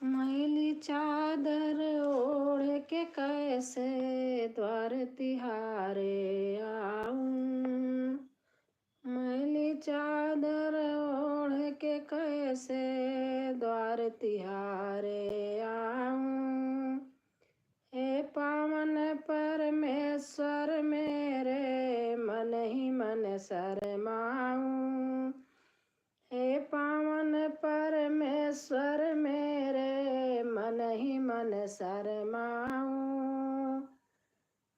मैली चादर ओढ़ के कैसे द्वार तिहारे आऊं। मैली चादर ओढ़ के कैसे द्वार तिहारे आऊं। हे पावन परमेश्वर मेरे मन ही मन शरमाऊं। हे पावन परमेश्वर मेरे मन ही मन शरमाऊं।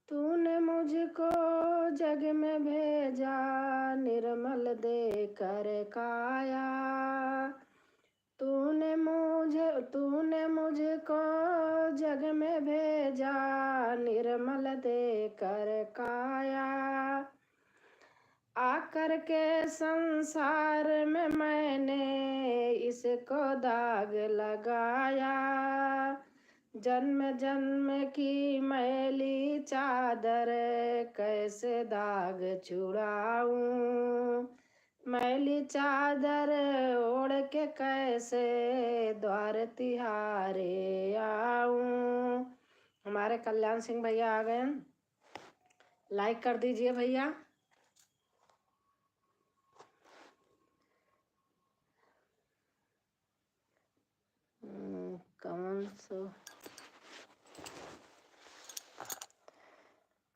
तूने मुझको जग में भेजा निर्मल दे कर काया। तूने मुझको जग में भेजा निर्मल दे कर काया। आकर के संसार में मैंने इसको दाग लगाया। जन्म जन्म की मैली चादर कैसे दाग छुड़ाऊं। मैली चादर ओढ़ के कैसे द्वार तिहारे आऊं। हमारे कल्याण सिंह भैया आ गए, लाइक कर दीजिए भैया।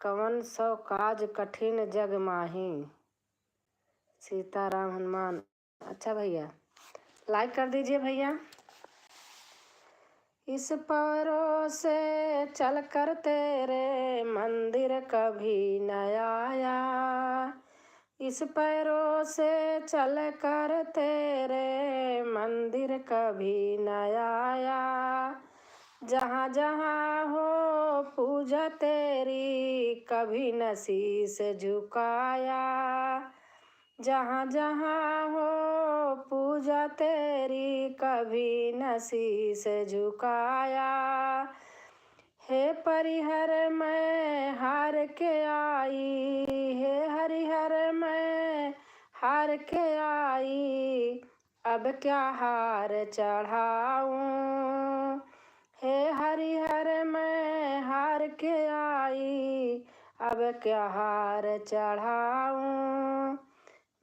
कवन सो काज कठिन जग माही। सीताराम हनुमान। अच्छा भैया, लाइक कर दीजिए भैया। इस पैरों से चल कर तेरे मंदिर कभी न आया। इस पैरों से चल कर तेरे मंदिर कभी न आया। जहाँ जहाँ हो पूजा तेरी कभी न शीस झुकाया। जहाँ जहाँ हो पूजा तेरी कभी न शीस झुकाया। हे परिहर मैं हार के आई। हे हरिहर मैं हार के आई। अब क्या हार चढ़ाऊं। हे हरिहर मैं हार के आई। अब क्या हार चढ़ाऊं।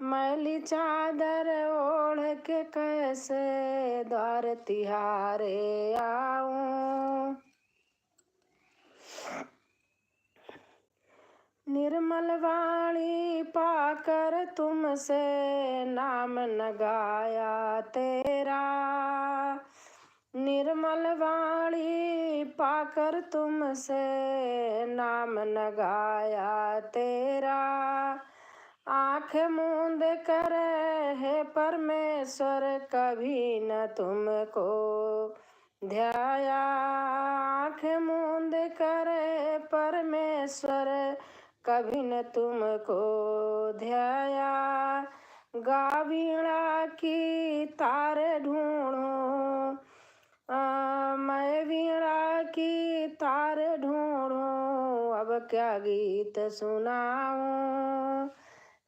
मैली चादर ओढ़ के कैसे द्वार तिहारे आऊं। निर्मल वाणी पाकर तुमसे नाम न गाया तेरा। निर्मल वाणी पाकर तुमसे नाम न गाया तेरा। आँख मूंद कर हे परमेश्वर कभी न तुमको ध्याया। आँख मूंद कर परमेश्वर कभी न तुमको ध्याया। गा वीणा की तार ढूंढूं। मैं वीणा की तार ढूंढूं। अब क्या गीत सुनाऊं।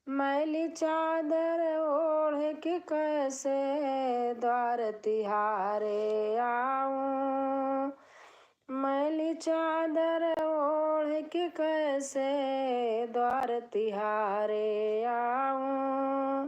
मैली चादर ओढ़ के कैसे द्वार तिहारे आऊं। मैली चादर ओढ़ के कैसे द्वार तिहारे आऊं।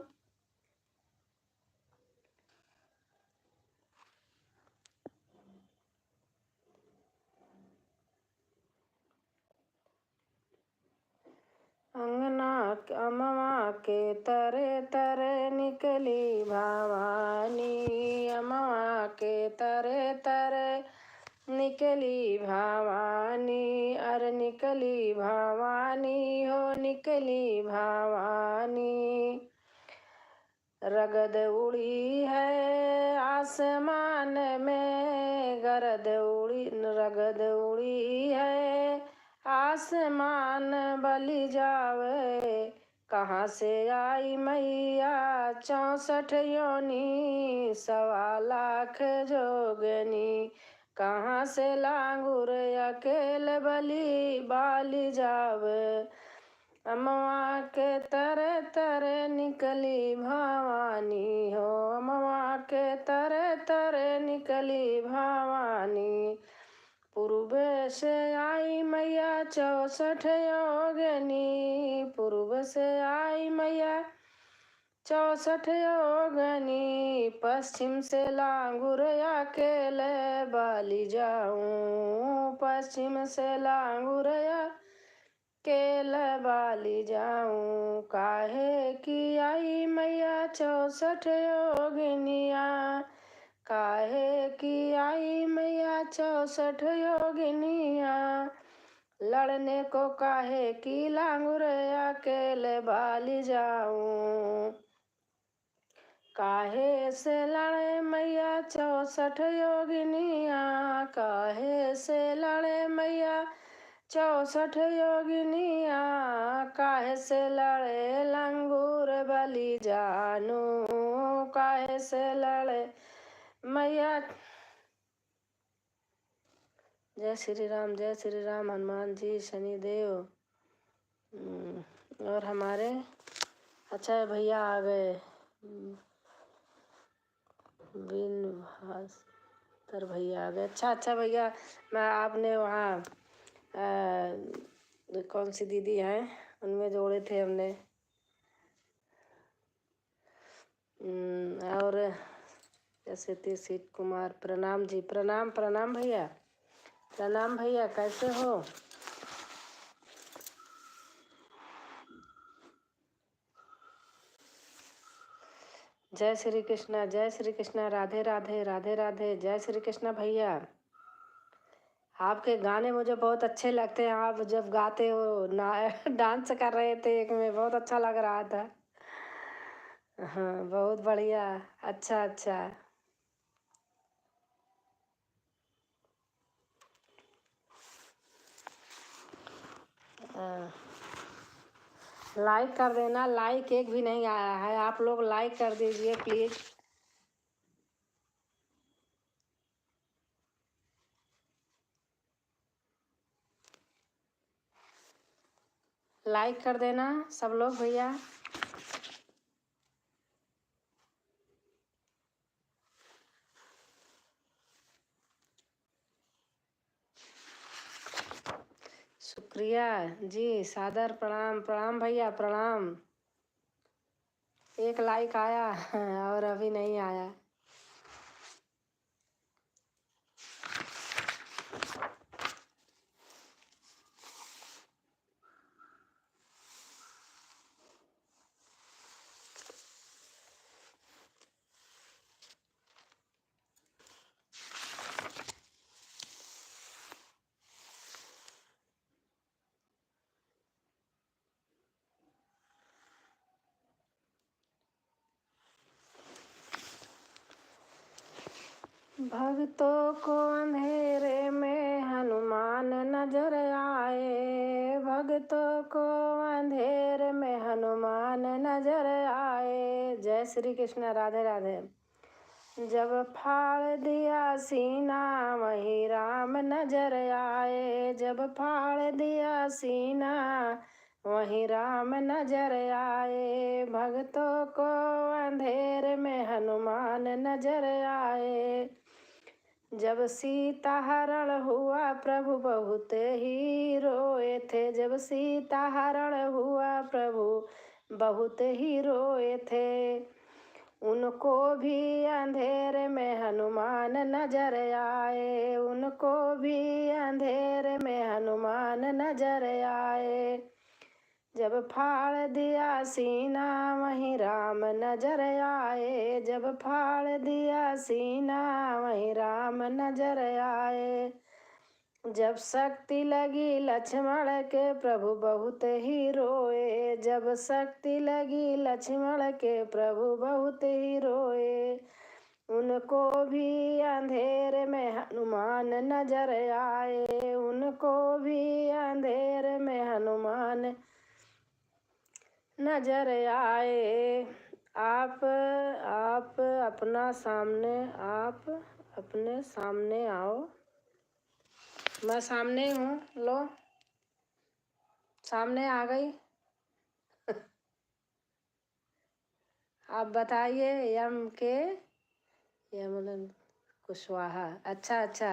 अंगना अमवा के तरे तरे निकली भवानी। अमवा के तरे तरे निकली भवानी। अरे निकली भवानी हो निकली भवानी। रगद उड़ी है आसमान में रगद उड़ी है आसमान बलि जावे। कहाँ से आई मैया 64 योनी 1.25 जोगनी। कहाँ से लांगुर अकेल बलि बाली जावे। अमवा के तरे तरे निकली भवानी हो, अमवा के तरे तरे निकली भवानी। पूर्व से आई मैया 64 योगिनी, पूर्व से आई मैया 64 योगिनी। पश्चिम से लांगुर अकेले बाली जाऊं, पश्चिम से लांगुर अकेले बाली जाऊं। काहे की आई मैया 64 योगिनिया, काहे की आई मैया 64 योगिनिया। लड़ने को काहे की लांगुर अकेले बाली जाऊं। काहे से लड़े मैया 64 योगिनिया, काहे से लड़े मैया 64 योगिनिया। काहे से लड़े लंगूर बलि जानू, काहे से लड़े मैया। जय श्री राम, जय श्री राम। हनुमान जी, शनिदेव और हमारे अच्छा भैया आ गए, बिन भास्कर भैया आ गए। अच्छा भैया, मैं आपने वहाँ कौन सी दीदी हैं उनमें जोड़े थे हमने। और जैसे तीसित कुमार, प्रणाम जी, प्रणाम प्रणाम भैया, प्रणाम भैया, कैसे हो? जय श्री कृष्णा, जय श्री कृष्णा, राधे राधे, राधे राधे, जय श्री कृष्णा भैया। आपके गाने मुझे बहुत अच्छे लगते हैं, आप जब गाते हो ना डांस कर रहे थे एक में, बहुत अच्छा लग रहा था। हाँ बहुत बढ़िया, अच्छा अच्छा। लाइक कर देना, लाइक एक भी नहीं आया है, आप लोग लाइक कर दीजिए प्लीज। लाइक कर देना सब लोग भैया। शुक्रिया जी, सादर प्रणाम, प्रणाम भैया, प्रणाम। एक लाइक आया और अभी नहीं आया। भक्तों को अंधेरे में हनुमान नजर आए, भक्तों को अंधेरे में हनुमान नजर आए। जय श्री कृष्ण, राधे राधे। जब फाड़ दिया सीना वहीं राम नजर आए, जब फाड़ दिया सीना वहीं राम नजर आए। भक्तों को अंधेरे में हनुमान नजर आए। जब सीता हरण हुआ प्रभु बहुत ही रोए थे, जब सीता हरण हुआ प्रभु बहुत ही रोए थे। उनको भी अंधेरे में हनुमान नजर आए, उनको भी अंधेरे में हनुमान नजर आए। जब फाड़ दिया सीना वहीं राम नजर आए, जब फाड़ दिया सीना वहीं राम नजर आए। जब शक्ति लगी लक्ष्मण के प्रभु बहुत ही रोए, जब शक्ति लगी लक्ष्मण के प्रभु बहुत ही रोए। उनको भी अंधेरे में हनुमान नजर आए, उनको भी अंधेरे में हनुमान नजर आए। आप अपना सामने, आप अपने सामने आओ। मैं सामने हूँ, लो सामने आ गई। आप बताइए। यम के यमन कुशवाहा। अच्छा अच्छा,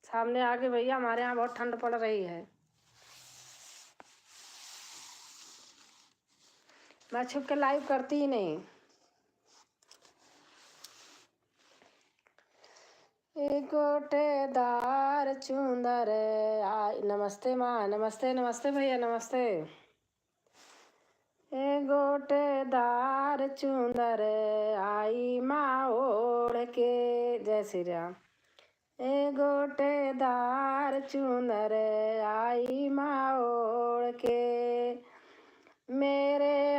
सामने आके भैया हमारे यहाँ बहुत ठंड पड़ रही है। मैं छुप के लाइव करती ही नहीं। गोटेदार चुंदर आई। नमस्ते माँ, नमस्ते नमस्ते भैया, नमस्ते। गोटेदार चुंदर आई माँ ओढ़ के। जय श्री राम। गोटेदार चुंदर आई माँ ओढ़ के। मेरे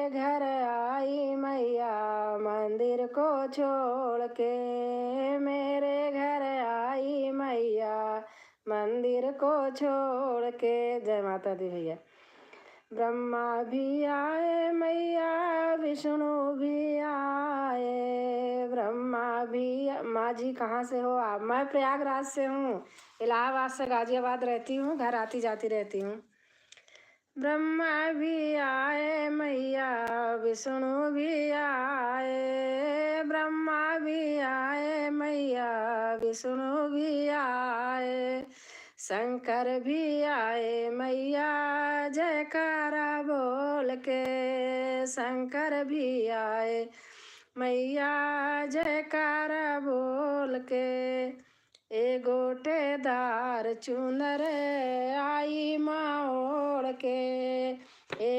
घर आई मैया मंदिर को छोड़ के। मेरे घर आई मैया मंदिर को छोड़ के। जय माता दी भैया। ब्रह्मा भी आए मैया विष्णु भी आए। ब्रह्मा भी। माँ जी कहाँ से हो आप? मैं प्रयागराज से हूँ, इलाहाबाद से गाजियाबाद रहती हूँ, घर आती जाती रहती हूँ। ब्रह्मा भी आए मैया विष्णु भी आए। ब्रह्मा भी आए मैया विष्णु भी आए। शंकर भी आए मैया जयकारा बोल के। शंकर भी आए मैया जयकारा बोल के। गोटेदार चुनर आई माँ ओढ़ के।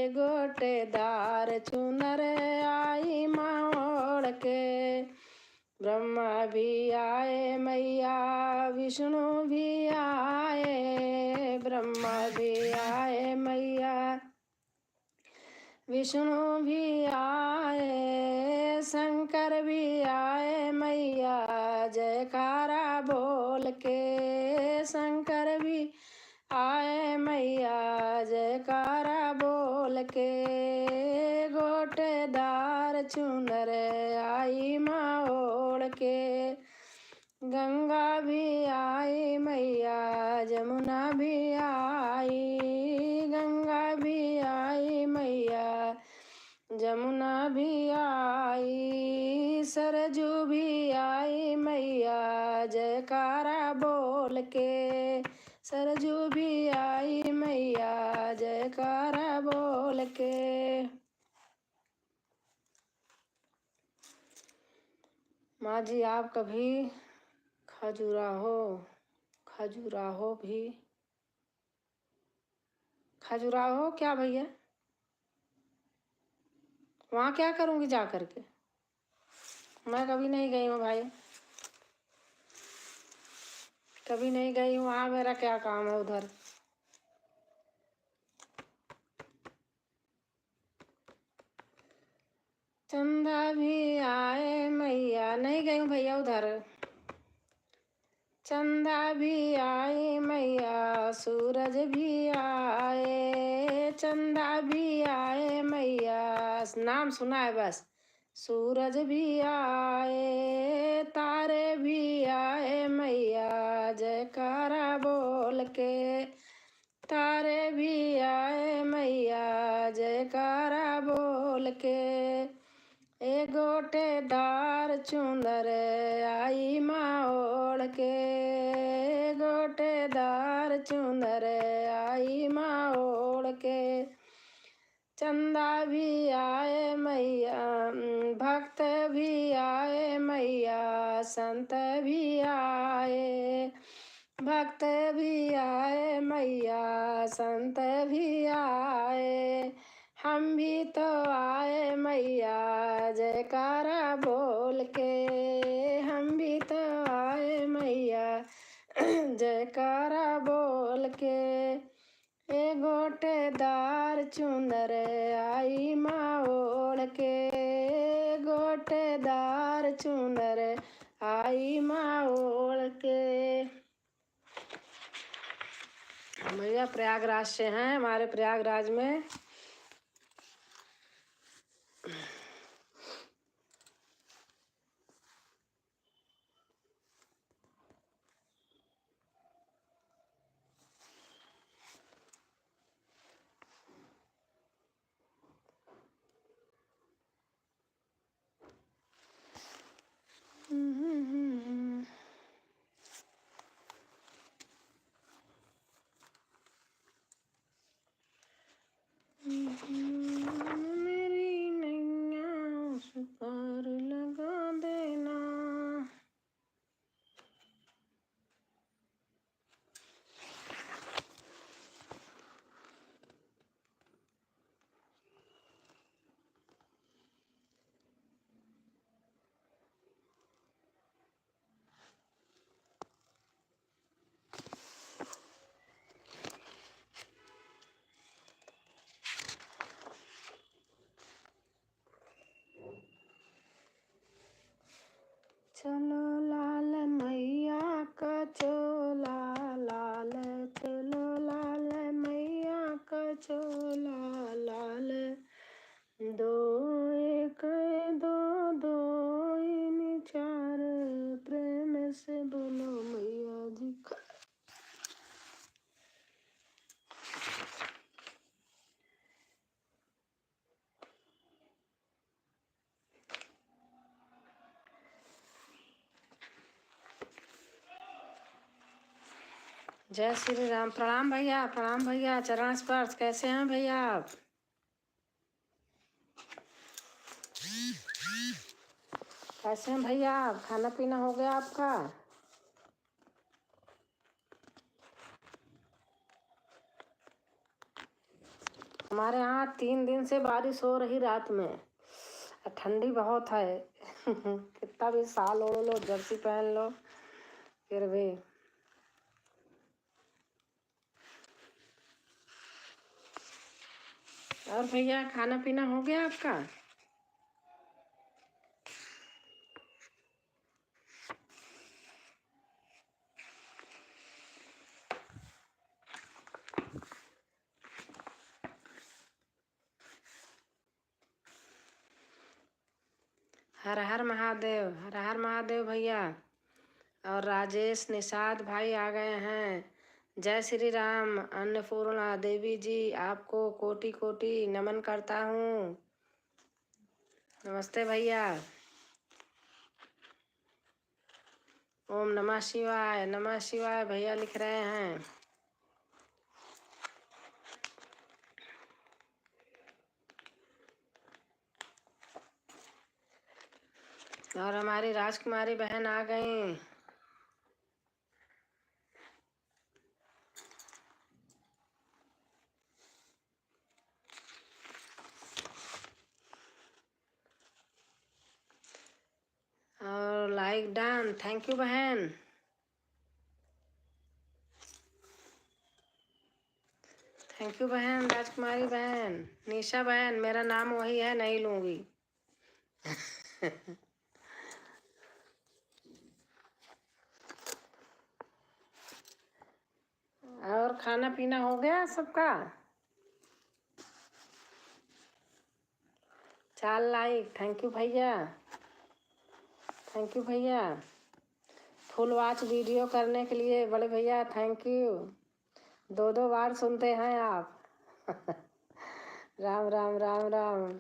गोटेदार चुनर आई माँ ओढ़ के। ब्रह्मा भी आए मैया विष्णु भी आए। ब्रह्मा भी आए मैया विष्णु भी आए। शंकर भी आए मैया जयकारा बोल के। शंकर भी आए मैया जयकारा बोल के। गोटेदार चुनर आई माँ ओढ़ के। गंगा भी आई मैया जमुना भी आई। गंगा भी आई मैया जमुना भी आई। सरजू भी आई मैया जयकारा बोल के। सरजू भी आई मैया जयकारा बोल के। माँ जी आप कभी खजुराहो क्या भैया? वहाँ क्या करूँगी जा करके? मैं कभी नहीं गई हूँ भाई, कभी नहीं गई हूँ वहाँ। मेरा क्या काम है उधर? चंदा भी आए मैया। नहीं गई हूँ भैया उधर। चंदा भी आई मैया सूरज भी आए। चंदा भी आए मैया, नाम सुना है बस। सूरज भी आए तारे भी आए मैया जयकारा बोल के। तारे भी आए मैया जयकारा बोल के। गोटेदार चुंदर आई माँ ओढ़ के। गोटेदार चुंदर आई माँ ओढ़ के। चंदा भी आए मैया भक्त भी आए मैया संत भी आए। भक्त भी आए मैया संत भी आए। हम भी तो आए मैया जयकारा बोल के। हम भी तो आए मैया जयकारा बोल के। गोटेदार चुंदर आई माँ ओढ़ के। गोटेदार चुंदर आई माँ ओढ़ के। भैया प्रयागराज से हैं, हमारे प्रयागराज में जय श्री राम। प्रणाम भैया, प्रणाम भैया। चरण स्पर्श। कैसे हैं भैया आप? कैसे हैं भैया आप? खाना पीना हो गया आपका? हमारे यहाँ 3 दिन से बारिश हो रही रात में। ठंडी बहुत है। कितना भी साल ओढ़ लो, जर्सी पहन लो, फिर भी। और भैया खाना पीना हो गया आपका? हर हर महादेव, हर हर महादेव भैया। और राजेश निषाद भाई आ गए हैं। जय श्री राम। अन्नपूर्णा देवी जी, आपको कोटि कोटि नमन करता हूँ। नमस्ते भैया। ओम नमः शिवाय, नमः शिवाय भैया लिख रहे हैं। और हमारी राजकुमारी बहन आ गई। और लाइक डन। थैंक यू बहन। थैंक यू बहन, राजकुमारी बहन। निशा बहन, मेरा नाम वही है, नहीं लूंगी। और खाना पीना हो गया सबका? 4 लाइक। थैंक यू भैया, थैंक यू भैया। फुल वॉच वीडियो करने के लिए बड़े भैया थैंक यू। 2 बार सुनते हैं आप। राम राम राम राम।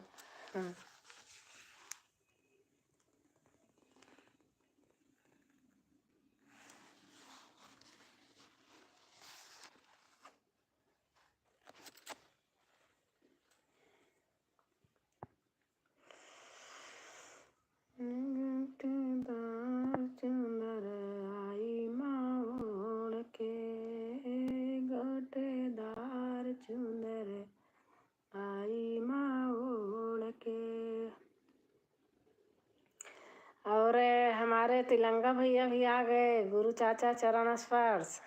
चुंदर आई माँ ओढ़ के, गोटेदार चुंदर आई माँ ओढ़ के। और हमारे तिलंगा भैया भी आ गए। गुरु चाचा चरण स्पर्श।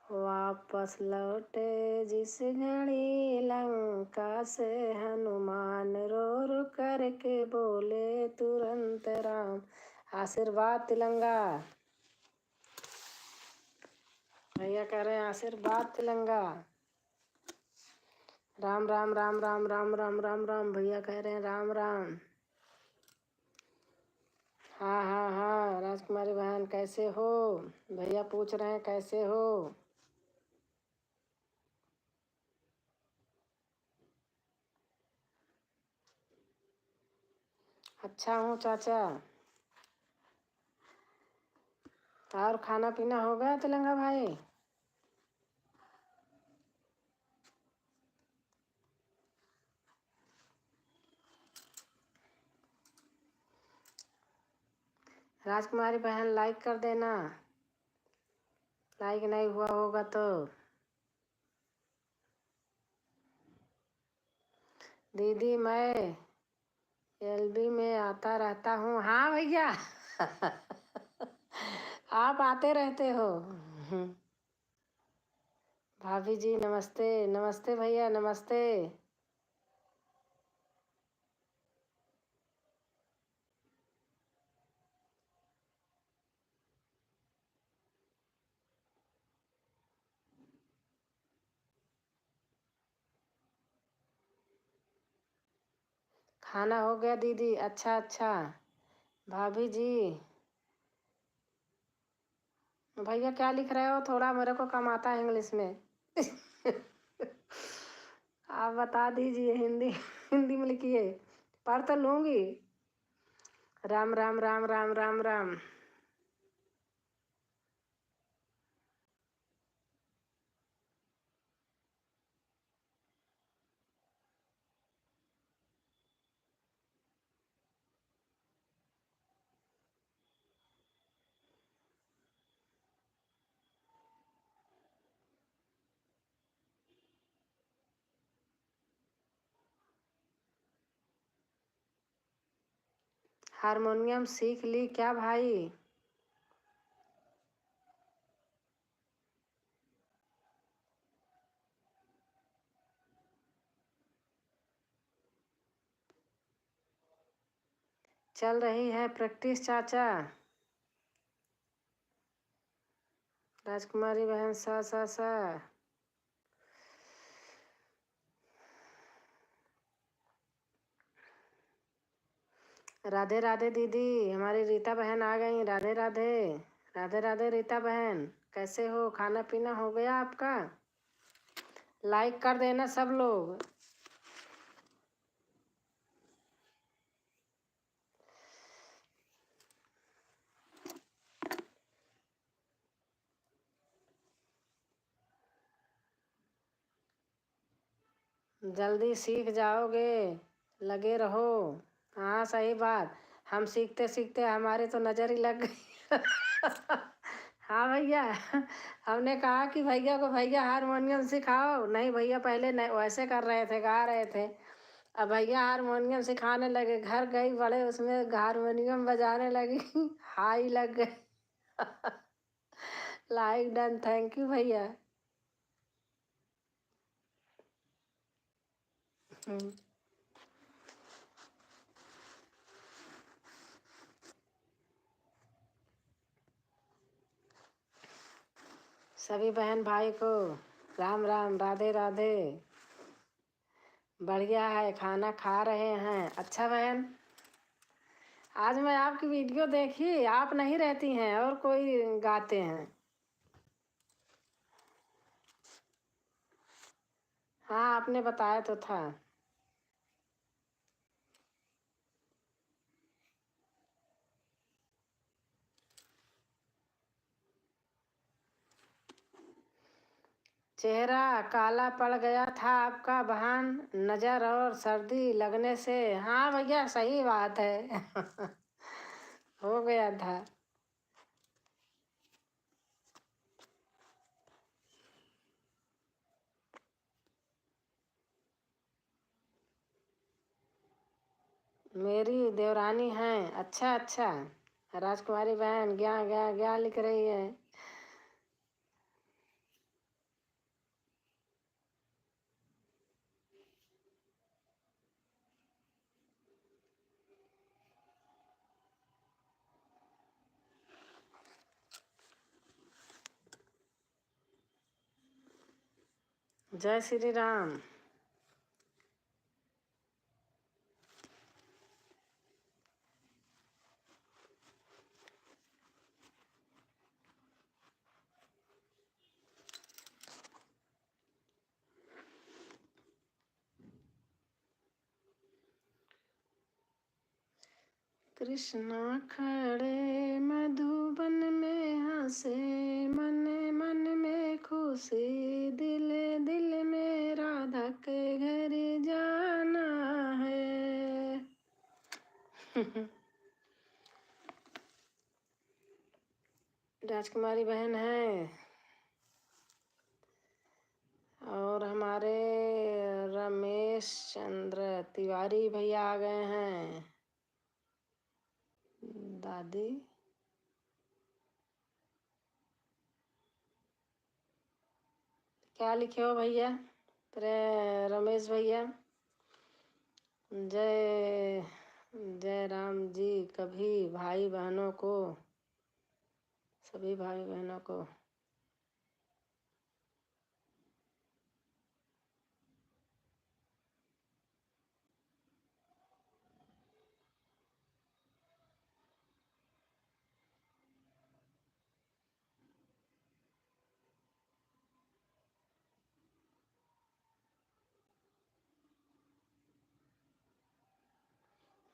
वापस लौटे जिस घड़ी लंका से हनुमान, रो रो करके बोले तुरंत राम। आशीर्वाद तिलंगा भैया कह रहे हैं, आशीर्वाद तिलंगा। राम राम राम राम राम राम राम राम भैया कह रहे हैं, राम राम। हाँ हाँ हाँ, राजकुमारी बहन कैसे हो? भैया पूछ रहे हैं कैसे हो? अच्छा हूँ चाचा। और खाना पीना हो गया तिलंगा भाई? राजकुमारी बहन लाइक कर देना, लाइक नहीं हुआ होगा तो। दीदी मैं एलबी में आता रहता हूँ। हाँ भैया। आप आते रहते हो। भाभी जी नमस्ते। नमस्ते भैया, नमस्ते। खाना हो गया दीदी? अच्छा अच्छा। भाभी जी भैया क्या लिख रहे हो? थोड़ा मेरे को कम आता है इंग्लिश में। आप बता दीजिए। हिंदी हिंदी में लिखिए, पढ़ तो लूँगी। राम राम राम राम राम राम। हारमोनियम सीख ली क्या भाई? चल रही है प्रैक्टिस चाचा। राजकुमारी बहन सा। राधे राधे दीदी, हमारी रीता बहन आ गई। राधे राधे। राधे राधे रीता बहन, कैसे हो? खाना पीना हो गया आपका? लाइक कर देना सब लोग। जल्दी सीख जाओगे, लगे रहो। हाँ सही बात। हम सीखते सीखते हमारे तो नज़र ही लग गई। हाँ भैया, हमने कहा कि भैया को, भैया हारमोनियम सिखाओ। नहीं भैया, पहले नहीं वैसे कर रहे थे, गा रहे थे। अब भैया हारमोनियम सिखाने लगे, घर गई बड़े उसमें हारमोनियम बजाने लगी। हाई लग गई। लाइक डन, थैंक यू भैया। सभी बहन भाई को राम राम, राधे राधे। बढ़िया है, खाना खा रहे हैं। अच्छा बहन, आज मैं आपकी वीडियो देखी, आप नहीं रहती हैं और कोई गाते हैं। हाँ आपने बताया तो था। चेहरा काला पड़ गया था आपका बहन, नज़र और सर्दी लगने से। हाँ भैया सही बात है। हो गया था। मेरी देवरानी हैं। अच्छा अच्छा। राजकुमारी बहन क्या क्या क्या लिख रही है? जय श्री राम। कृष्णा खड़े मधुबन में हंसे, मन मन में खुशी, दिल दिल में राधा के घर जाना है। राजकुमारी बहन है। और हमारे रमेश चंद्र तिवारी भैया आ गए हैं। दादी क्या लिखे हो भैया? रमेश भैया, जय जय राम जी। कभी भाई बहनों को, सभी भाई बहनों को।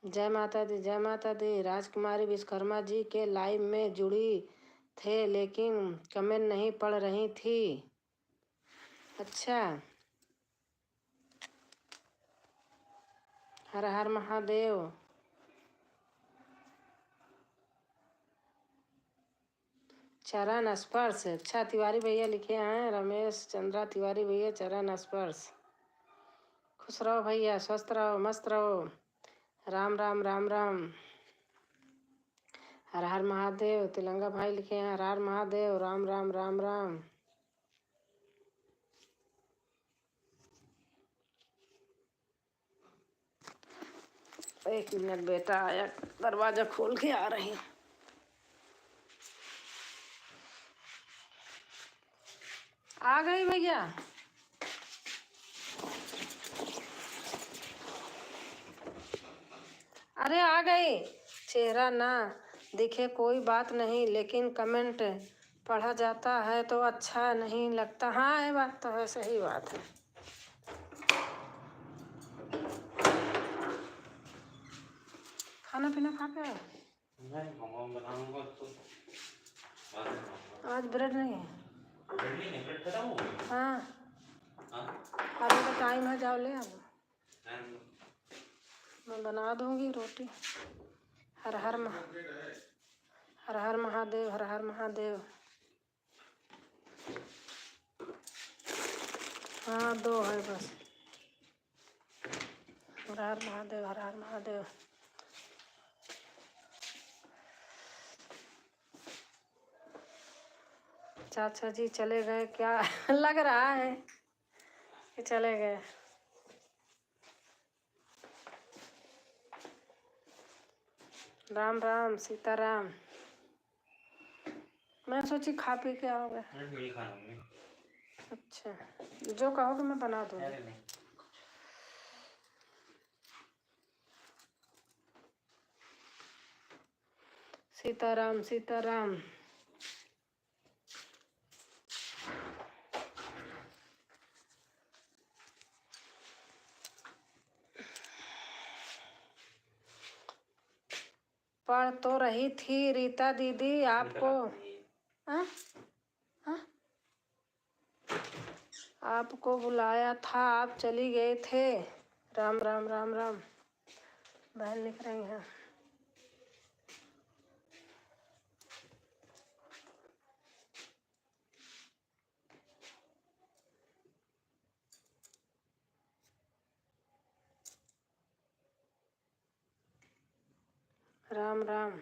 जय माता दी, जय माता दी। राजकुमारी विश्वकर्मा जी के लाइव में जुड़ी थे लेकिन कमेंट नहीं पढ़ रही थी। अच्छा, हर हर महादेव। चरण स्पर्श, अच्छा तिवारी भैया लिखे हैं, रमेश चंद्रा तिवारी भैया, चरण स्पर्श। खुश रहो भैया, स्वस्थ रहो, मस्त रहो। राम राम राम राम। हर हर महादेव। तिलंगा भाई लिखे हैं हर हर महादेव, राम राम राम राम। एक मिनट बेटा आया, दरवाजा खोल के आ रही। आ गई भैया। अरे आ गई। चेहरा ना दिखे कोई बात नहीं, लेकिन कमेंट पढ़ा जाता है तो अच्छा नहीं लगता। हाँ ये बात तो है, सही बात है। खाना पीना खा के आज ब्रेड नहीं है। हाँ अभी तो टाइम है, जाओ ले आओ, मैं बना दूंगी रोटी। हर हर हर हर महादेव, हर हर महादेव। हाँ 2 है बस। हर हर महादेव, हर हर महादेव। चाचा जी चले गए क्या? लग रहा है कि चले गए। राम राम सीताराम। मैं सोची खा पी के आओगे। अच्छा, जो कहोगे मैं बना दूंगी। सीताराम सीताराम। पढ़ तो रही थी रीता दीदी, आपको हाँ? हाँ? आपको बुलाया था, आप चली गए थे। राम राम राम राम। बहन लिख रही हैं। राम राम।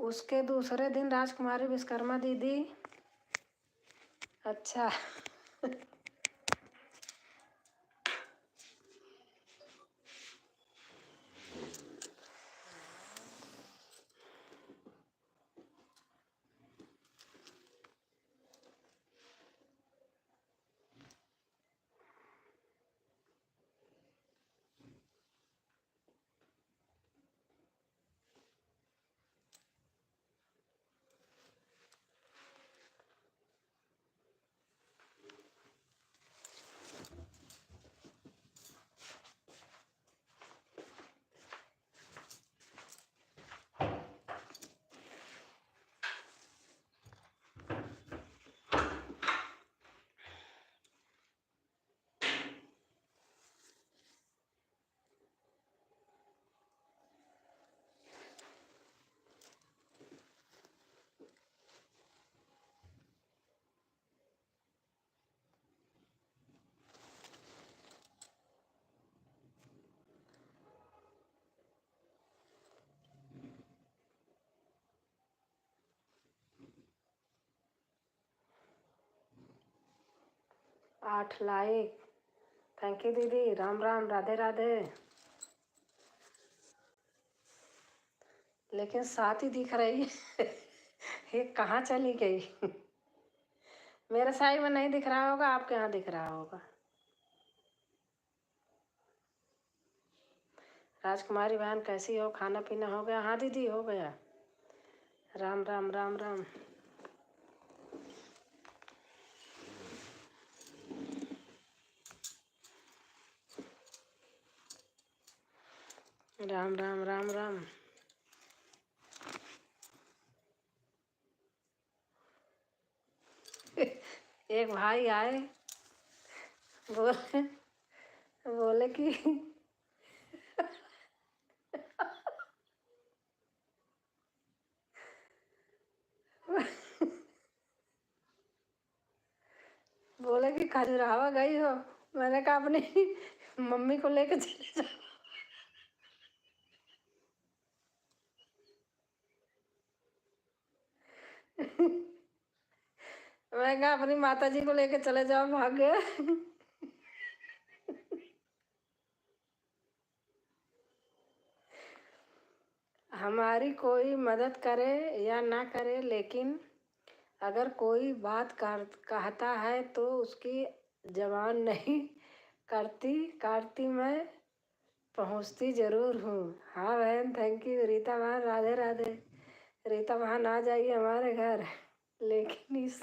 उसके दूसरे दिन राजकुमारी विश्वकर्मा दीदी। अच्छा। 8 लाइक। थैंक यू दीदी। राम राम, राधे राधे। लेकिन 7 ही दिख रही है। ये कहाँ चली गई? मेरे साइड में नहीं दिख रहा होगा, आपके यहाँ दिख रहा होगा। राजकुमारी बहन कैसी हो? खाना पीना हो गया? हाँ दीदी हो गया। राम राम राम राम। राम राम राम राम। एक भाई आए, बोले बोले कि बोले कि खजुराहो गई हो। मैंने कहा अपनी मम्मी को लेके चले जाओ। मैं कहा अपनी माता जी को लेके चले जाओ, भाग गए। हमारी कोई मदद करे या ना करे, लेकिन अगर कोई बात कहता है तो उसकी जबान नहीं काटती मैं पहुंचती जरूर हूँ। हाँ बहन, थैंक यू। रीता बहन, राधे राधे। रीता बहन आ जाइए हमारे घर, लेकिन इस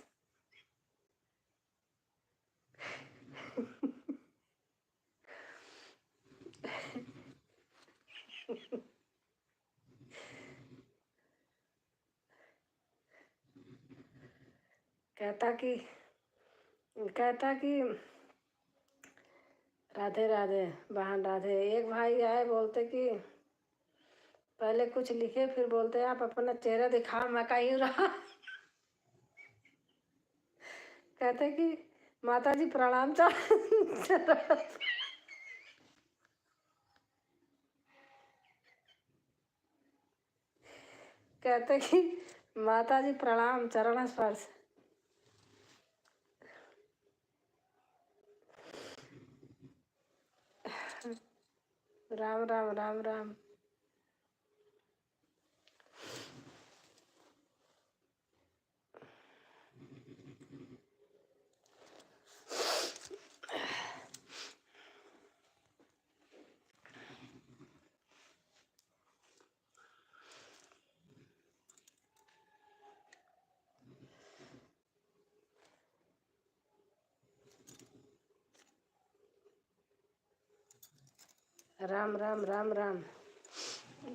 कहता कि राधे राधे बहन राधे। एक भाई आए, बोलते कि पहले कुछ लिखे, फिर बोलते आप अपना चेहरा दिखाओ, मैं कहीं रहा। कहते कि माता जी प्रणाम कहते कि माता जी प्रणाम, चरण स्पर्श। राम राम राम राम। राम राम राम राम।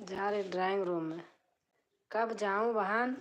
जा रहे ड्राइंग रूम में। कब जाऊं बहन?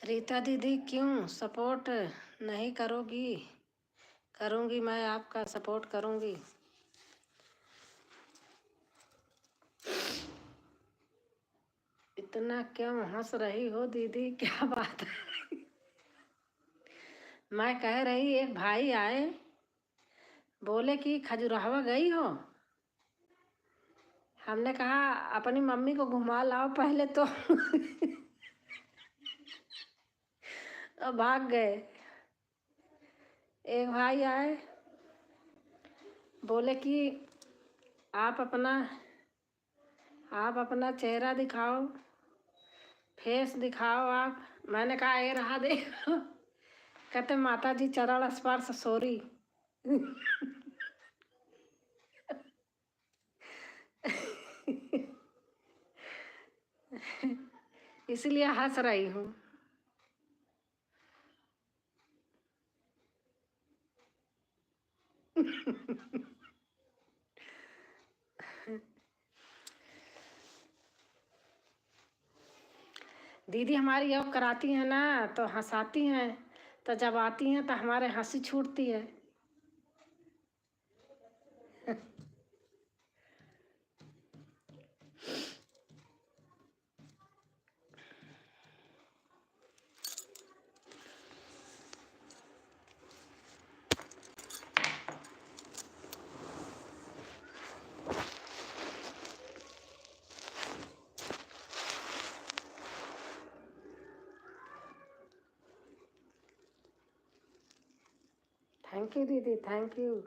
रीता दीदी, क्यों सपोर्ट नहीं करोगी? करूंगी, मैं आपका सपोर्ट करूंगी। इतना क्यों हंस रही हो दीदी, क्या बात है? मैं कह रही, एक भाई आए, बोले कि खजुराहो गई हो। हमने कहा अपनी मम्मी को घुमा लाओ पहले तो। और भाग गए। एक भाई आए, बोले कि आप अपना चेहरा दिखाओ, फेस दिखाओ आप। मैंने कहा ये रहा देखो। कहते माता जी चरण स्पर्श, सॉरी। इसलिए हंस रही हूँ। दीदी हमारी योग कराती हैं ना, तो हंसाती हैं, तो जब आती हैं तो हमारे हंसी छूटती है। थैंक यू दीदी, थैंक यू।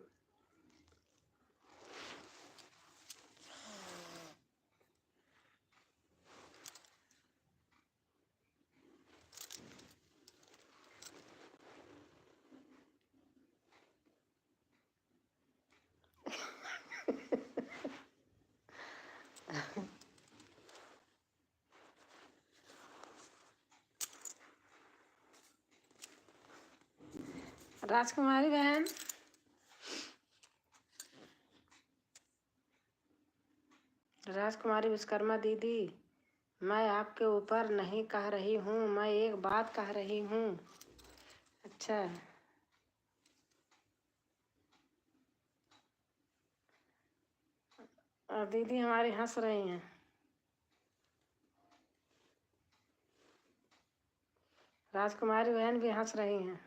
राजकुमारी बहन, राजकुमारी विश्वकर्मा दीदी, मैं आपके ऊपर नहीं कह रही हूँ, मैं एक बात कह रही हूँ। अच्छा, और दीदी हमारी हंस रही हैं। राजकुमारी बहन भी हंस रही हैं।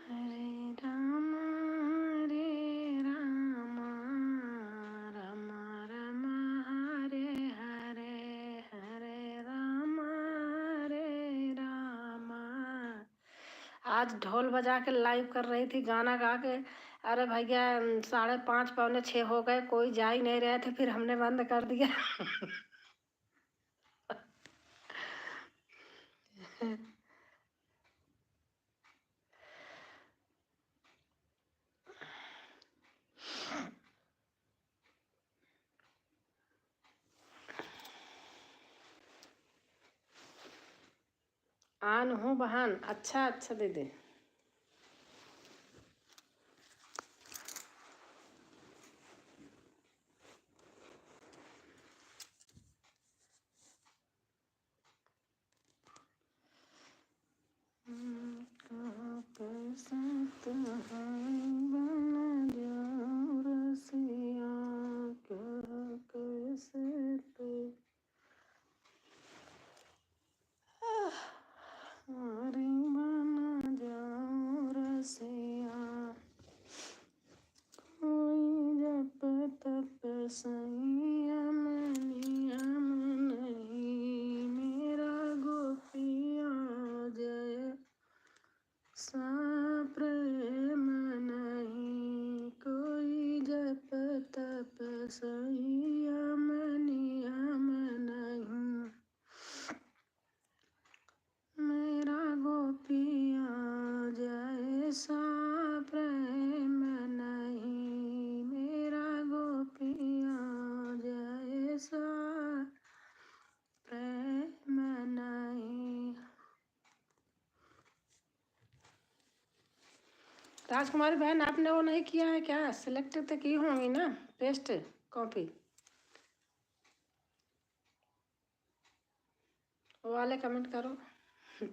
हरे राम राम राम हरे हरे, हरे राम। आज ढोल बजा के लाइव कर रही थी, गाना गा के। अरे भैया 5:30 6 हो गए, कोई जा ही नहीं रहे थे, फिर हमने बंद कर दिया। आन हूँ बहन। अच्छा अच्छा दीदी। संयम नियम नहीं, मेरा गोपिया जय सा प्रेम नहीं, कोई जप तप संयम नियम नहीं, मेरा गोपिया जैसा प्रेम नहीं, मेरा गोपिया जैसा प्रेम नहीं। राजकुमारी बहन, आपने वो नहीं किया है क्या? सिलेक्ट तो की होंगी ना, पेस्ट कॉपी वो वाले कमेंट करो,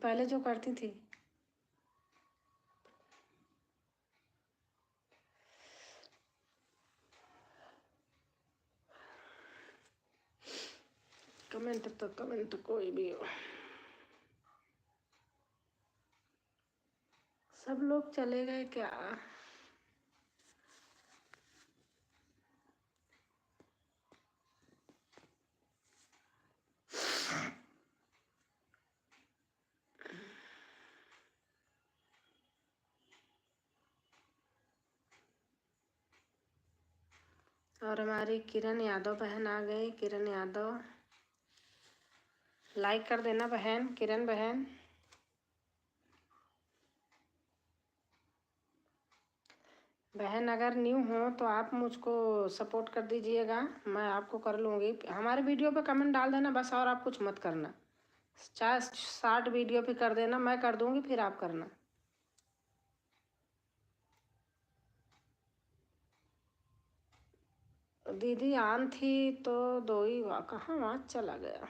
पहले जो करती थी। कमेंट तो कमेंट कोई भी हो। सब लोग चले गए क्या? और हमारी किरण यादव बहन आ गई। किरण यादव, लाइक कर देना बहन, किरण बहन। बहन अगर न्यू हो तो आप मुझको सपोर्ट कर दीजिएगा, मैं आपको कर लूँगी। हमारे वीडियो पे कमेंट डाल देना बस, और आप कुछ मत करना। चाहे शॉर्ट वीडियो पे कर देना, मैं कर दूँगी, फिर आप करना। दीदी आन थी तो दो ही कहाँ वहाँ चला गया।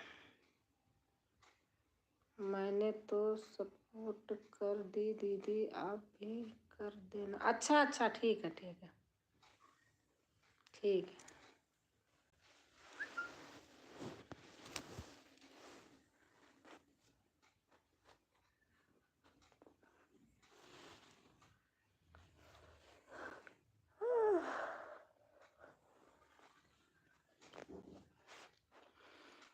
मैंने तो सपोर्ट कर दी दीदी, आप भी कर देना। अच्छा अच्छा, ठीक है ठीक है ठीक है।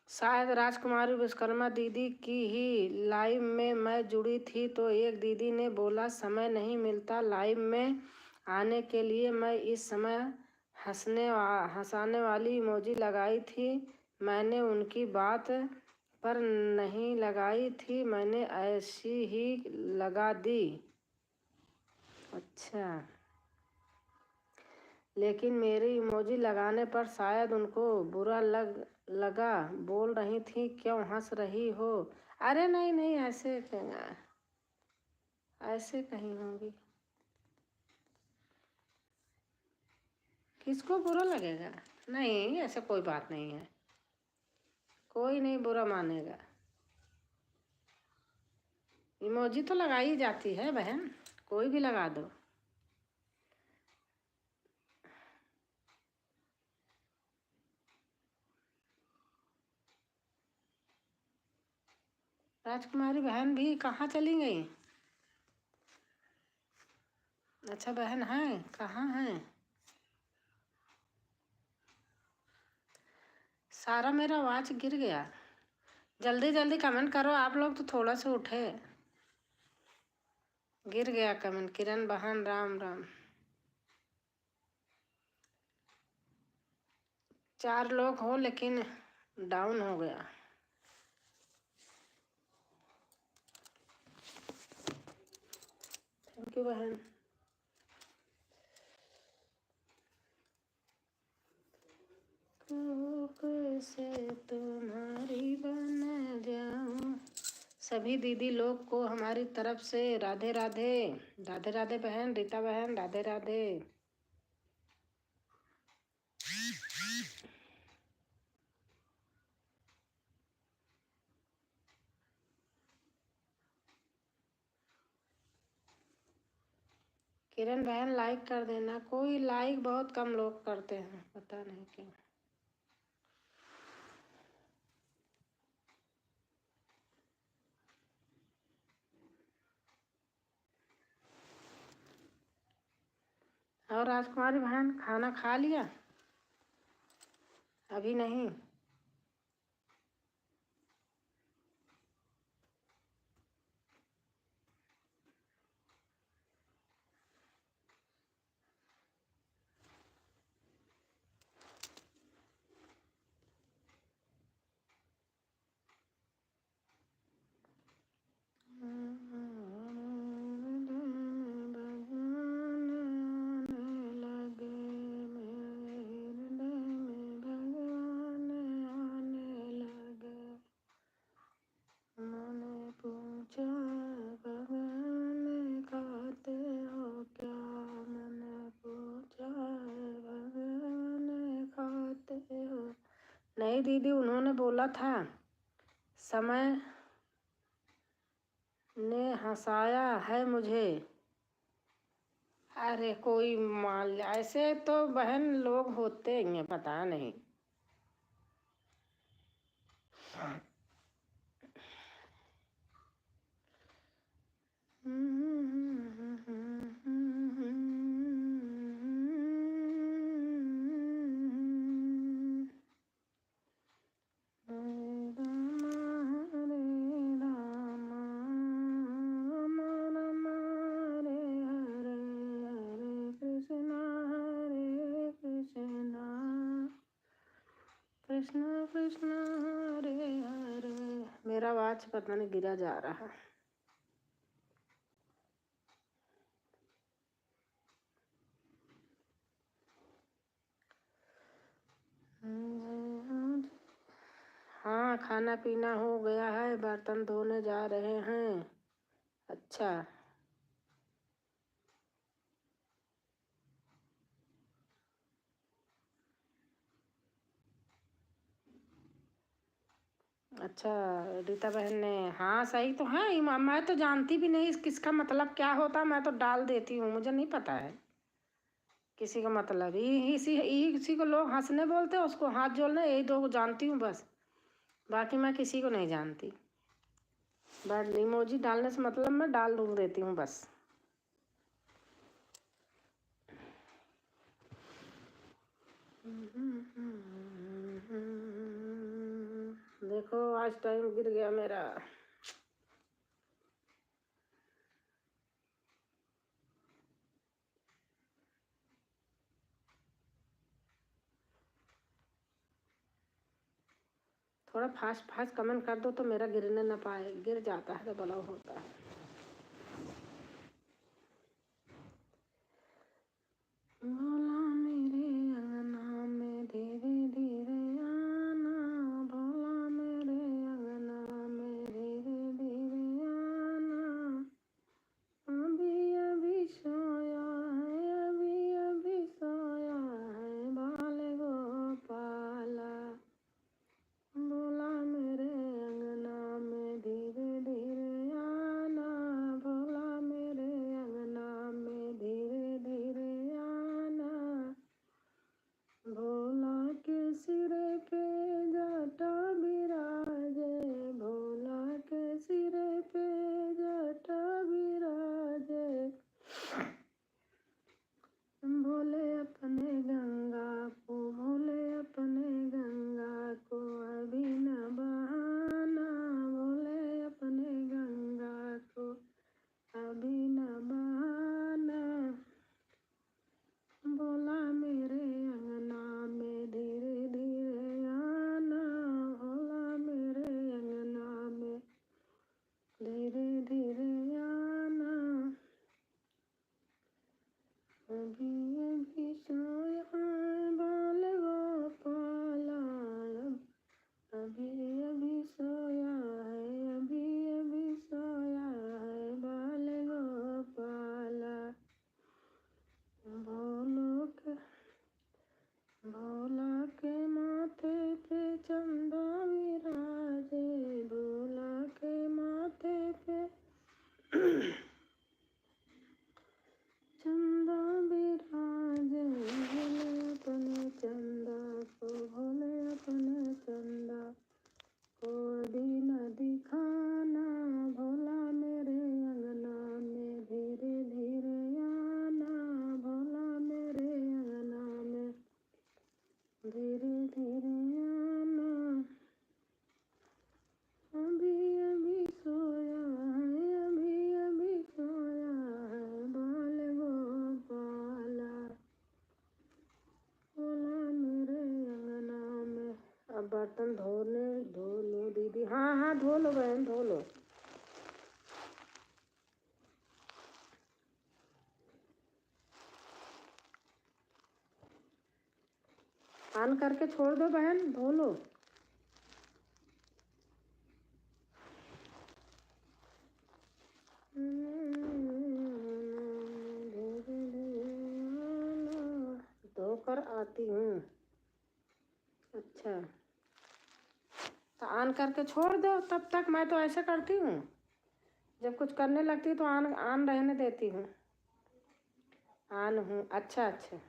शायद राजकुमारी विश्वकर्मा दीदी की ही लाइव में मैं जुड़ी थी तो एक दीदी ने बोला समय नहीं मिलता लाइव में आने के लिए। मैं इस समय हंसाने वाली इमोजी लगाई थी। मैंने उनकी बात पर नहीं लगाई थी, मैंने ऐसी ही लगा दी। अच्छा, लेकिन मेरी इमोजी लगाने पर शायद उनको बुरा लगा। बोल रही थी क्यों हंस रही हो। अरे नहीं नहीं, ऐसे कहीं होंगी। किसको बुरा लगेगा? नहीं, ऐसा कोई बात नहीं है, कोई नहीं बुरा मानेगा। इमोजी तो लगाई जाती है बहन, कोई भी लगा दो। राजकुमारी बहन भी कहाँ चली गई? अच्छा बहन है, कहाँ है? सारा मेरा आवाज गिर गया। जल्दी जल्दी कमेंट करो आप लोग, तो थोड़ा सा उठे। गिर गया कमेंट। किरण बहन राम राम। 4 लोग हो लेकिन डाउन हो गया। थैंक यू बहन। कैसे तुम्हारी बन जाऊं। सभी दीदी लोग को हमारी तरफ से राधे राधे। राधे राधे बहन, रीता बहन राधे राधे। किरण बहन लाइक कर देना। कोई लाइक बहुत कम लोग करते हैं, पता नहीं क्यों। और राजकुमारी बहन खाना खा लिया? अभी नहीं? नहीं दीदी, उन्होंने बोला था समय ने हंसाया है मुझे। अरे कोई मान लिया, ऐसे तो बहन लोग होते हैं, पता नहीं। कृष्ण कृष्ण हरे हरे। मेरा आवाज पता नहीं गिरा जा रहा। हाँ, खाना पीना हो गया है, बर्तन धोने जा रहे हैं। अच्छा, अच्छा, रीता बहन ने, हाँ सही तो है। मैं तो जानती भी नहीं किसका मतलब क्या होता, मैं तो डाल देती हूँ, मुझे नहीं पता है किसी का मतलब। इसी को लोग हंसने बोलते हैं, उसको हाथ जोड़ने, यही दो को जानती हूँ बस, बाकी मैं किसी को नहीं जानती। बट इमोजी डालने से मतलब मैं डाल दूँ देती हूँ बस। देखो आज टाइम गिर गया मेरा। थोड़ा फास्ट फास्ट कमेंट कर दो तो मेरा गिरने ना पाए, गिर जाता है तो बड़ा होता है। भोला मेरे अंगना में धीरे धीरे आना, भोला मेरे अंगना में धीरे धीरे आना, अभी अभी सोया है, अभी अभी सोया है बाल गोपाला, भोला मेरे अंगना में धीरे धीरे आना, भोला मेरे अंगना में धीरे धीरे आना, भोला के सिरे पे जटा बिराजे, भोला के सिरे पे जटा बिराजे, भोले अपने गंगा को, भोले अपने गंगा को अभी न बहाना, भोले अपने गंगा को अभी न बहाना, भोला मेरे अंगना में धीरे धीरे आना, भोला मेरे अंगना में धीरे धीरे आना, अभी अभी सोया है बाल गोपाला, अभी अभी सोया है, अभी अभी सोया है बाल गोपाला, भोला के माथे पे चंदा विराजे, भोला के माथे पे चंदा विराजे, भोले अपने चंदा को, भोले अपने चंदा को अभी न दिखाना, भोला मेरे अंगना में धीरे धीरे आना, भोला मेरे अंगना में धीरे धीरे आना, अभी अभी सोया है, अभी अभी सोया है बाल गोपाला, भोला मेरे अंगना में। अब बर्तन धो लो दीदी, हाँ हाँ धो लो बहन, धो लो। ऑन करके छोड़ दो बहन, धो लो। धोकर आती हूँ। अच्छा, तो ऑन करके छोड़ दो, तब तक मैं तो ऐसे करती हूँ, जब कुछ करने लगती तो ऑन ऑन रहने देती हूँ। ऑन हूँ, अच्छा अच्छा।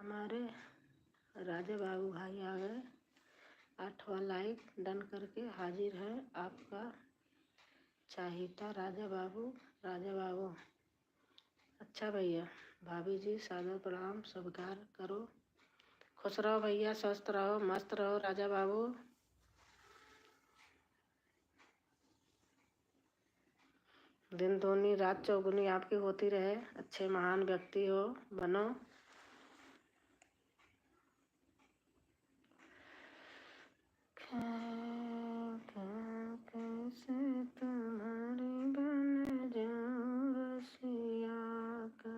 हमारे राजा बाबू भाई आ गए। 8वां लाइक डन करके हाजिर है आपका चाहता राजा बाबू। राजा बाबू अच्छा भैया, भाभी जी सादर प्रणाम स्वीकार करो। खुश रहो भैया, स्वस्थ रहो, मस्त रहो राजा बाबू। दिन दूनी रात चौगुनी आपकी होती रहे, अच्छे महान व्यक्ति हो बनो। कैसे तुम्हारी बन जाऊं रसिया का,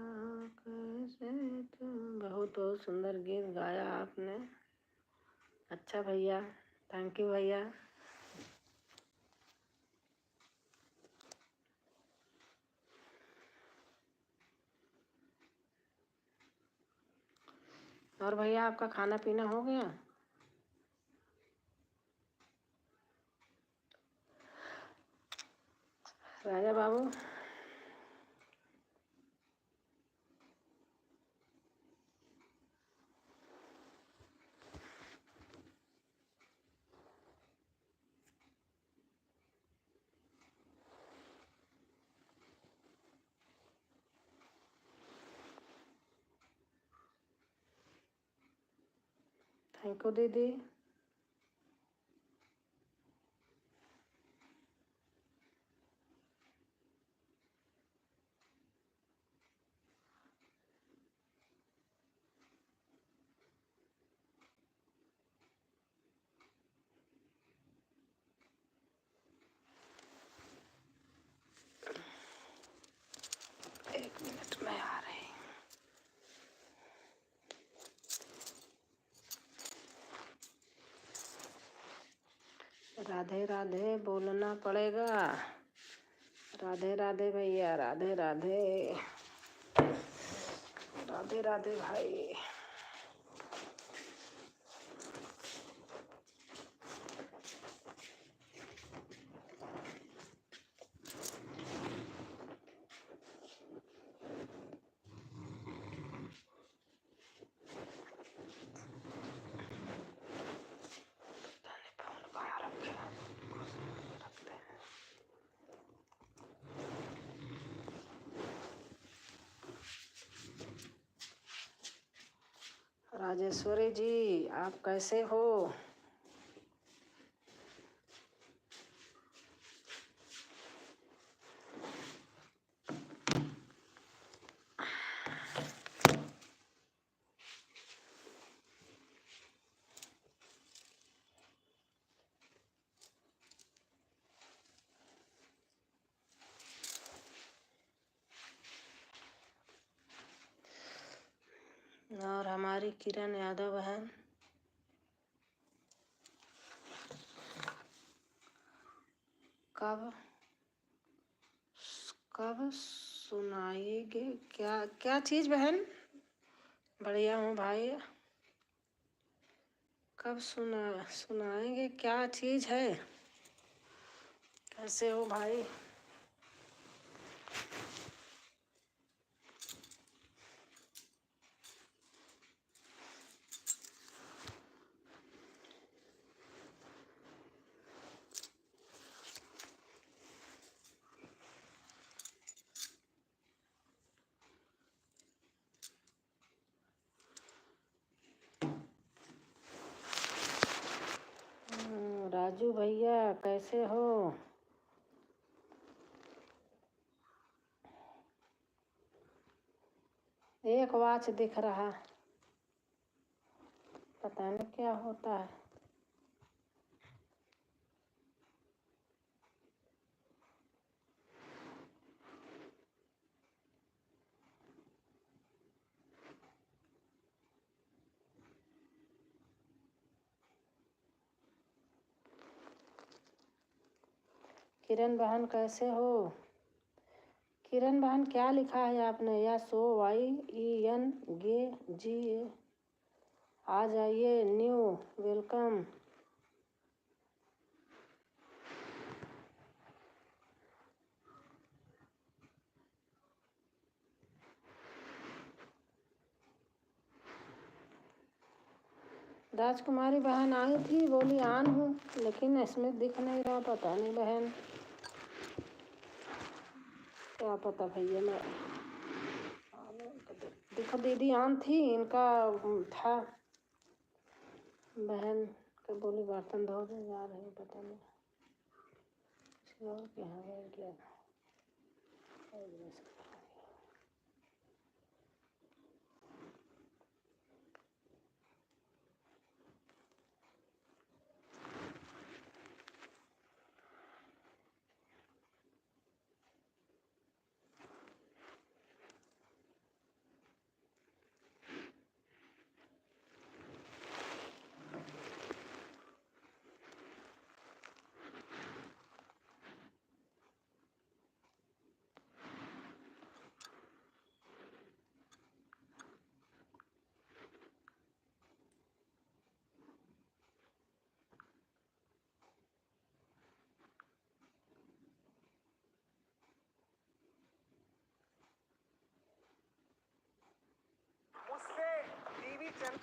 कैसे तुम। बहुत बहुत सुंदर गीत गाया आपने, अच्छा भैया, थैंक यू भैया। और भैया आपका खाना पीना हो गया? राजा बाबू थैंक यू दीदी। एक मिनट में आ रही। राधे राधे बोलना पड़ेगा। राधे राधे भैया, राधे राधे, राधे राधे भाई। राजेश्वरी जी आप कैसे हो? और हमारी किरण यादव बहन कब कब सुनाएंगे क्या क्या चीज़ बहन? बढ़िया हूँ भाई। कब सुनाएंगे क्या चीज़ है? कैसे हो भाई? राजू भैया कैसे हो? एक वॉच दिख रहा, पता नहीं क्या होता है। किरण बहन कैसे हो? किरण बहन क्या लिखा है आपने? YENGE। आ जाइए, न्यू वेलकम। राजकुमारी बहन आई थी, बोली आन हूँ, लेकिन इसमें दिख नहीं रहा, पता नहीं बहन क्या पता भैया। मैं देखो दीदी आन थी, इनका था बहन के, बोली बर्तन धो दे, जा रहे पता नहीं किसी और के यहाँ गए क्या। उससे टीवी चैनल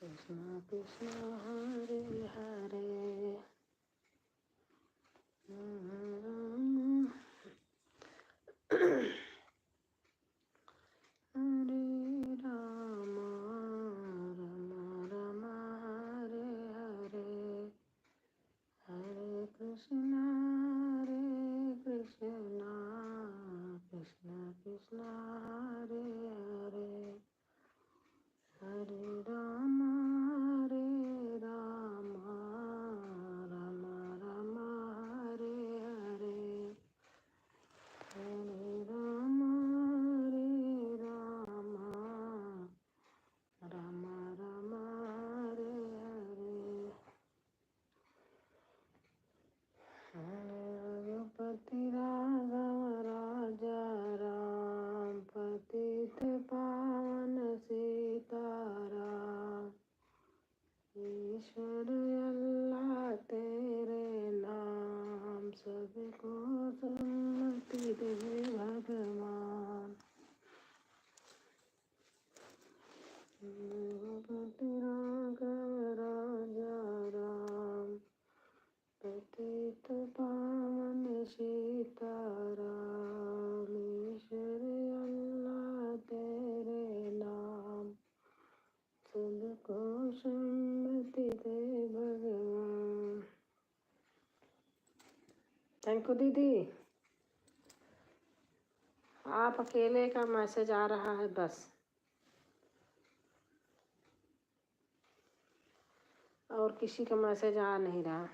कृष्णा कृष्णा हरे हरे राम हरे राम राम राम हरे हरे हरे कृष्णा कृष्णा कृष्णा हरे हरे हरे राम राम राम हरे हरे हरे राम राम राम हरे हरे रघुपति राघव राजा राम पतित पावन सीताराम ईश्वर अल्लाह तेरे नाम सबको सम्मति दे भगवान। रघुपति राघव राजा राम पतित पावन सीताराम ईश्वर अल्लाह तेरे नाम सबको सम्मति दे भगवान। थैंक यू दीदी। आप अकेले का मैसेज आ रहा है बस, और किसी का मैसेज आ नहीं रहा।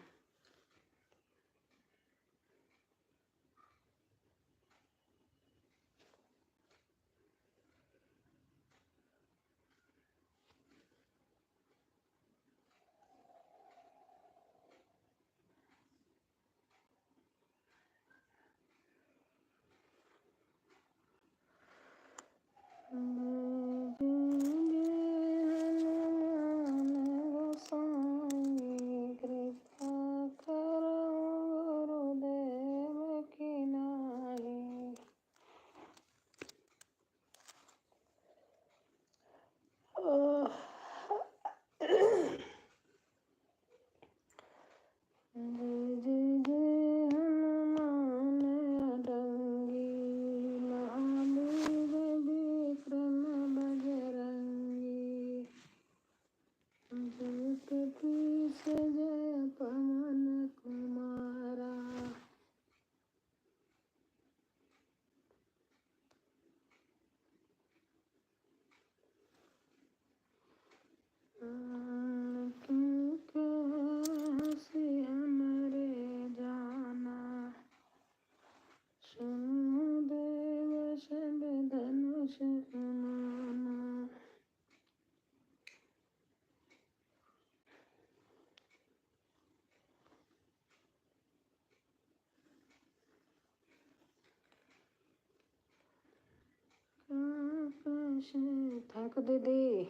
थैंक यू दीदी।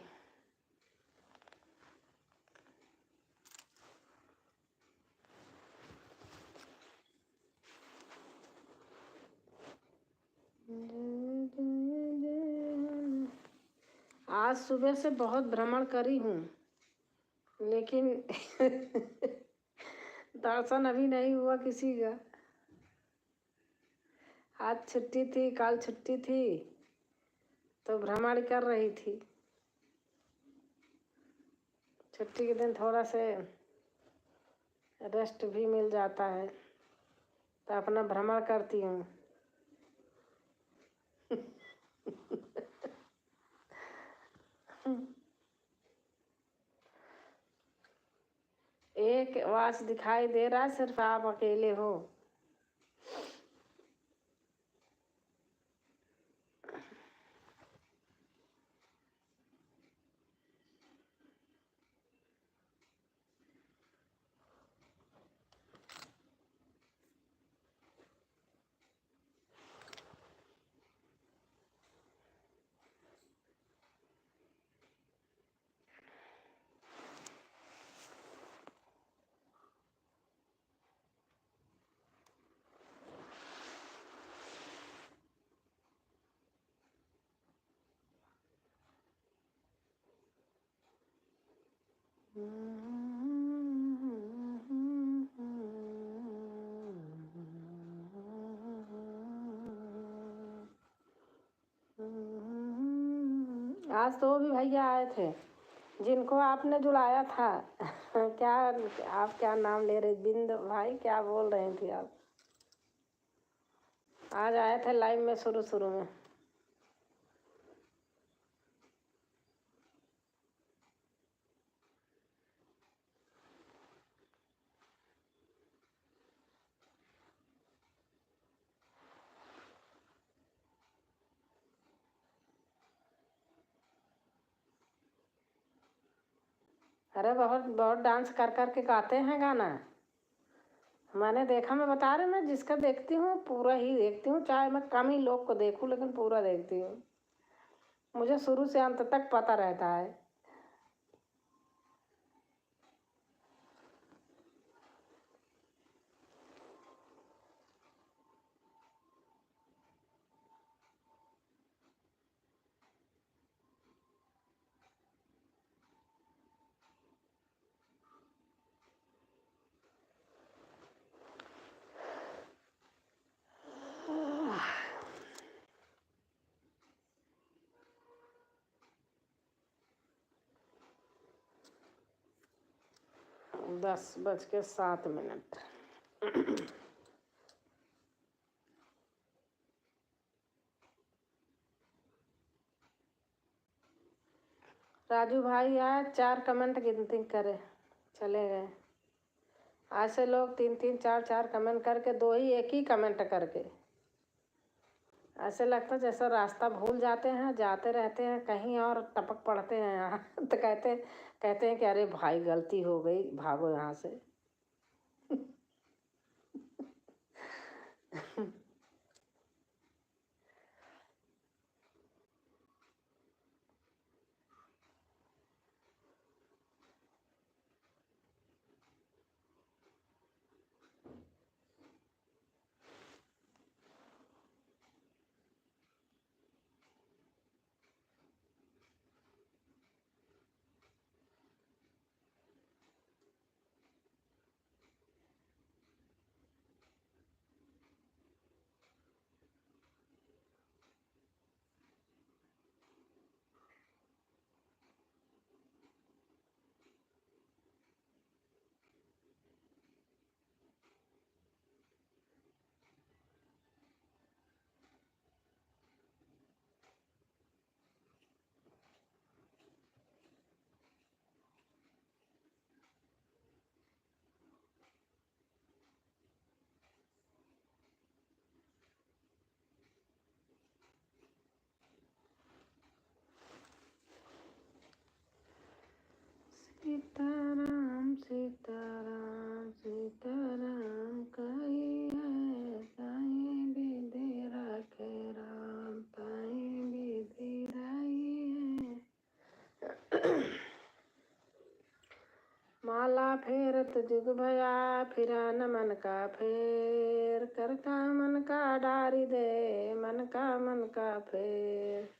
आज सुबह से बहुत भ्रमण करी हूँ, लेकिन दर्शन अभी नहीं हुआ किसी का। आज छुट्टी थी, कल छुट्टी थी, तो भ्रमण कर रही थी। छुट्टी के दिन थोड़ा से रेस्ट भी मिल जाता है, तो अपना भ्रमण करती हूँ। एक आवाज दिखाई दे रहा है, सिर्फ आप अकेले हो। आज तो वो भी भैया आए थे जिनको आपने जुड़ाया था। क्या आप क्या नाम ले रहे, बिंद भाई क्या बोल रहे थे आप? आज आए थे लाइव में शुरू शुरू में। अरे बहुत बहुत डांस कर कर के गाते हैं गाना। मैंने देखा, मैं बता रही, मैं जिसका देखती हूँ पूरा ही देखती हूँ, चाहे मैं कम ही लोग को देखूँ, लेकिन पूरा देखती हूँ। मुझे शुरू से अंत तक पता रहता है। दस बज के 7 मिनट। राजू भाई आज 4 कमेंट गिनती करे चले गए। आज से लोग 3-3 4-4 कमेंट करके 2 ही 1 ही कमेंट करके ऐसे लगता है जैसा रास्ता भूल जाते हैं, जाते रहते हैं कहीं और टपक पड़ते हैं यहाँ तो कहते हैं कि अरे भाई गलती हो गई, भागो यहाँ से। सीताराम सीताराम सीताराम कहीं है कहीं विधि रखे राम कहीं विधि रही है। माला फेरत जुग भया फिरा न मन का फेर कर का मन का डारी दे मन का फेर।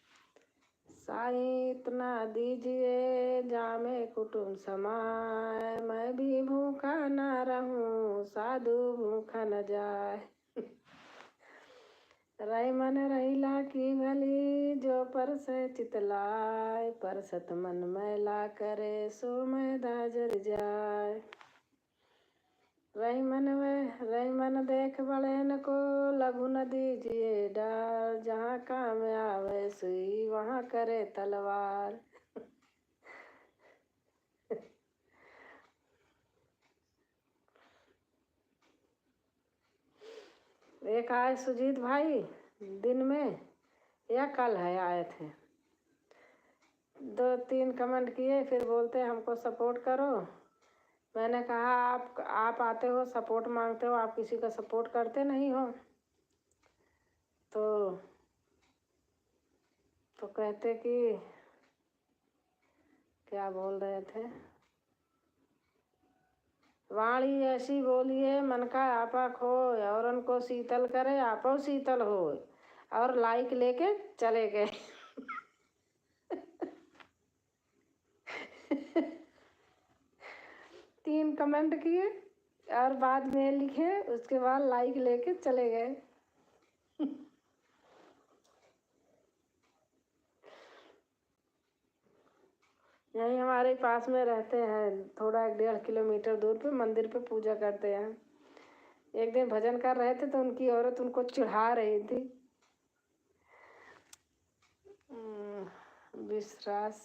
साईं इतना दीजिए जामे कुटुम समाए मैं भी भूखा न रहूं साधु भूखा न जाए। रही मन रहीला की भली जो परस चितलाय परसत मन मैला करे सो मैं दाजर जाए। रही मन देख बड़ेन को लघु न दीजिए डार जहाँ काम आवे सुई वहाँ करे तलवार। एक आए सुजीत भाई दिन में या कल है आए थे, 2-3 कमेंट किए फिर बोलते हमको सपोर्ट करो। मैंने कहा आप आते हो सपोर्ट मांगते हो, आप किसी का सपोर्ट करते नहीं हो। तो कहते कि क्या बोल रहे थे, वाणी ऐसी बोलिए मन का आपा खोए और उनको शीतल करे आपो शीतल हो और लाइक लेके चले गए। 3 कमेंट किए और बाद में लिखे उसके बाद लाइक लेके चले गए। यहीं हमारे पास में रहते हैं, थोड़ा 1.5 किलोमीटर दूर पे मंदिर पे पूजा करते हैं। एक दिन भजन कर रहे थे तो उनकी औरत उनको चिढ़ा रही थी। विश्वास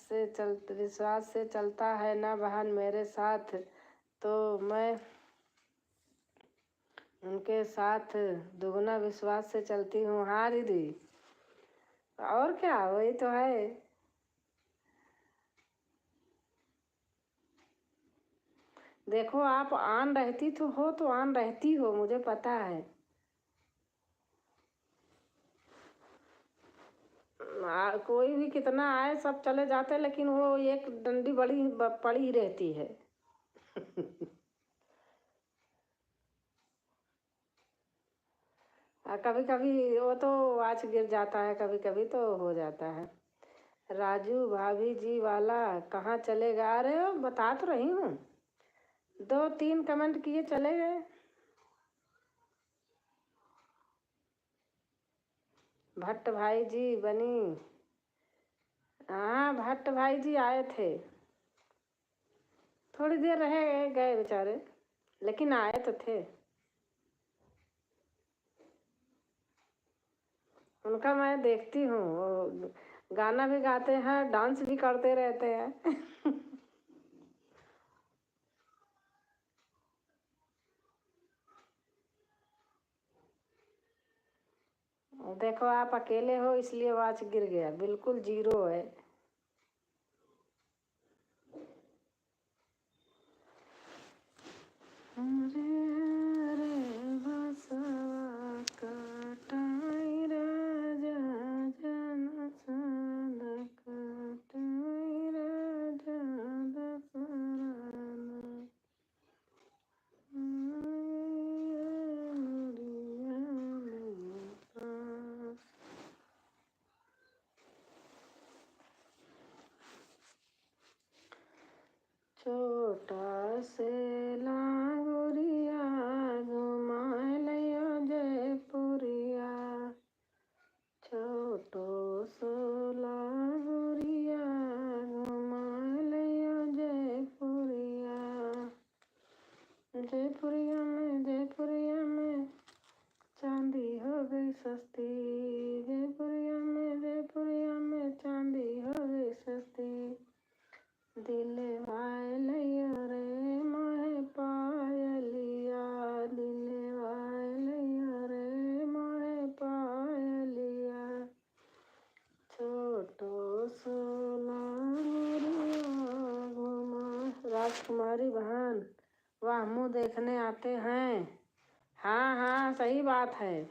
से चलता है ना बहन मेरे साथ, तो मैं उनके साथ दुगना विश्वास से चलती हूँ। हाँ दीदी, और क्या, वही तो है। देखो आप आन रहती तो आन रहती हो, मुझे पता है। कोई भी कितना आए सब चले जाते, लेकिन वो एक डंडी बड़ी पड़ी रहती है। कभी कभी वो तो आज गिर जाता है, कभी कभी तो हो जाता है। राजू भाभी जी वाला कहाँ चले गा रहे हो, बता तो रही हूँ। 2-3 कमेंट किए चले गए। भट्ट भाई जी बनी, हाँ भट्ट भाई जी आए थे, थोड़ी देर रहे गए बेचारे, लेकिन आए तो थे। उनका मैं देखती हूँ, गाना भी गाते हैं, डांस भी करते रहते हैं। देखो आप अकेले हो इसलिए आवाज गिर गया, बिल्कुल जीरो है। छोटा से लागोरिया घुमाए लियो जयपुरिया, छोटो सो लागोरिया घुमाए लियो जयपुरिया। जयपुरिया में चांदी हो गई सस्ती, जयपुरिया में चांदी हो गई सस्ती। दिले वालिया रे मोहे पायलिया, दिले वालिया रे मोहे पायलिया, छोटो सोला घुमा। राजकुमारी बहन, वाह मुँह देखने आते हैं। हाँ हाँ सही बात है,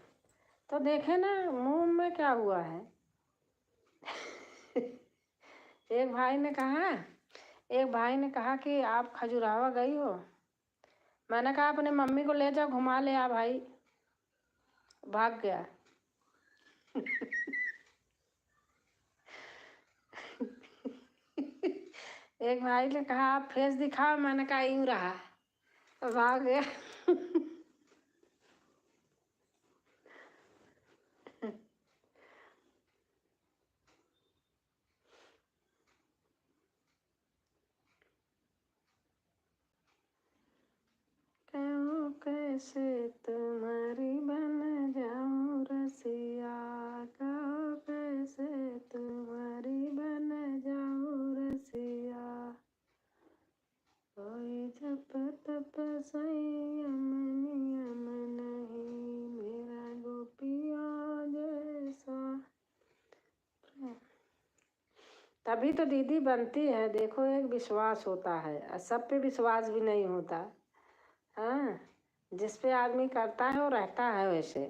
तो देखे ना मुँह में क्या हुआ है। एक भाई ने कहा कि आप खजुराहो गई हो। मैंने कहा अपने मम्मी को ले जाओ, घुमा ले आ भाई। भाग गया। एक भाई ने कहा आप फेस दिखाओ, मैंने कहा यूं रहा, भाग गया। कहूँ कैसे तुम्हारी बन जाऊँ रसिया, कहूँ कैसे तुम्हारी बन जाऊँ रसिया, कोई जप तप संयम नियम नहीं, मेरा गोपिया जैसा। तभी तो दीदी बनती है, देखो एक विश्वास होता है, सब पे विश्वास भी नहीं होता। हाँ, जिस पे आदमी करता है वो रहता है वैसे।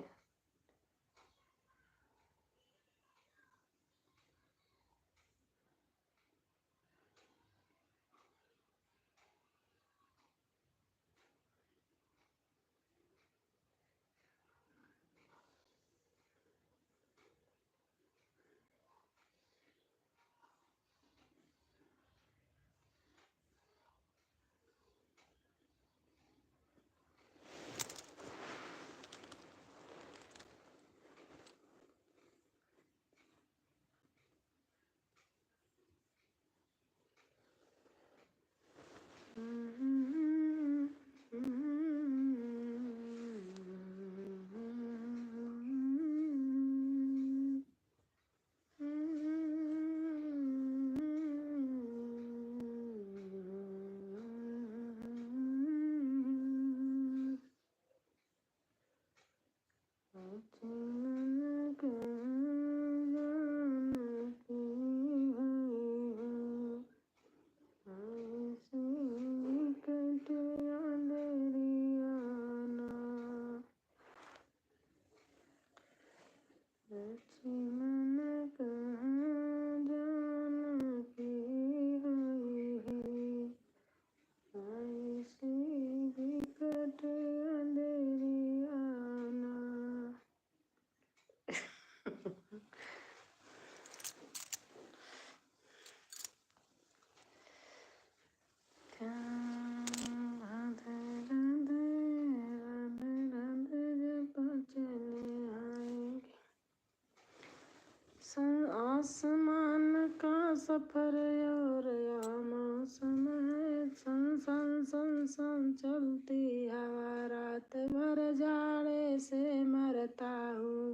आसमान का सफर और या मौसम है, सन सन सन सन चलती हवा, रात भर जाड़े से मरता हूँ,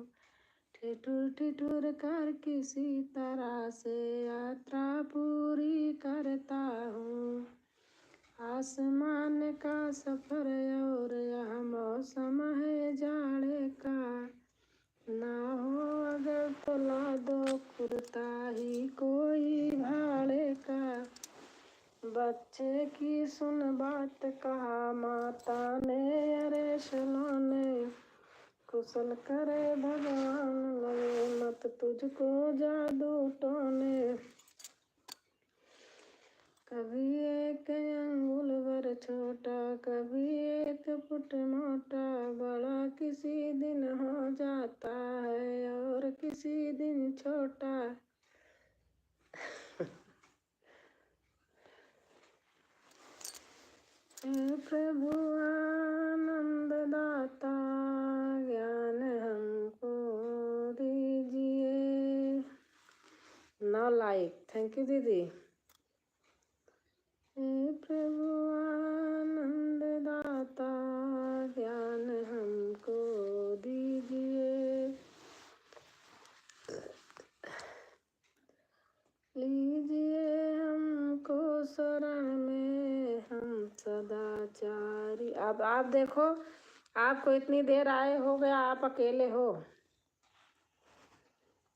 ठिठुर कर किसी तरह से यात्रा पूरी करता हूँ। आसमान का सफर और यह मौसम है जाड़े का, ना हो अगर तो ला दो कुर्ता ही कोई भाड़े का। बच्चे की सुन बात कहा माता ने, अरे सुनो ने, कुशल करे भगवान लगे मत तुझको जादू टोने। कभी एक अंगुल भर छोटा, कभी एक फुट मोटा, बड़ा किसी दिन हो जाता है और किसी दिन छोटा। हे प्रभु आनंद दाता, ज्ञान हमको दीजिए। नो लाइक, थैंक यू दीदी। हे प्रभु आनंद दाता, ज्ञान हमको दीजिए। लीजिए हमको शरण में, हम सदाचारी। अब आप देखो, आपको इतनी देर आए हो गया, आप अकेले हो,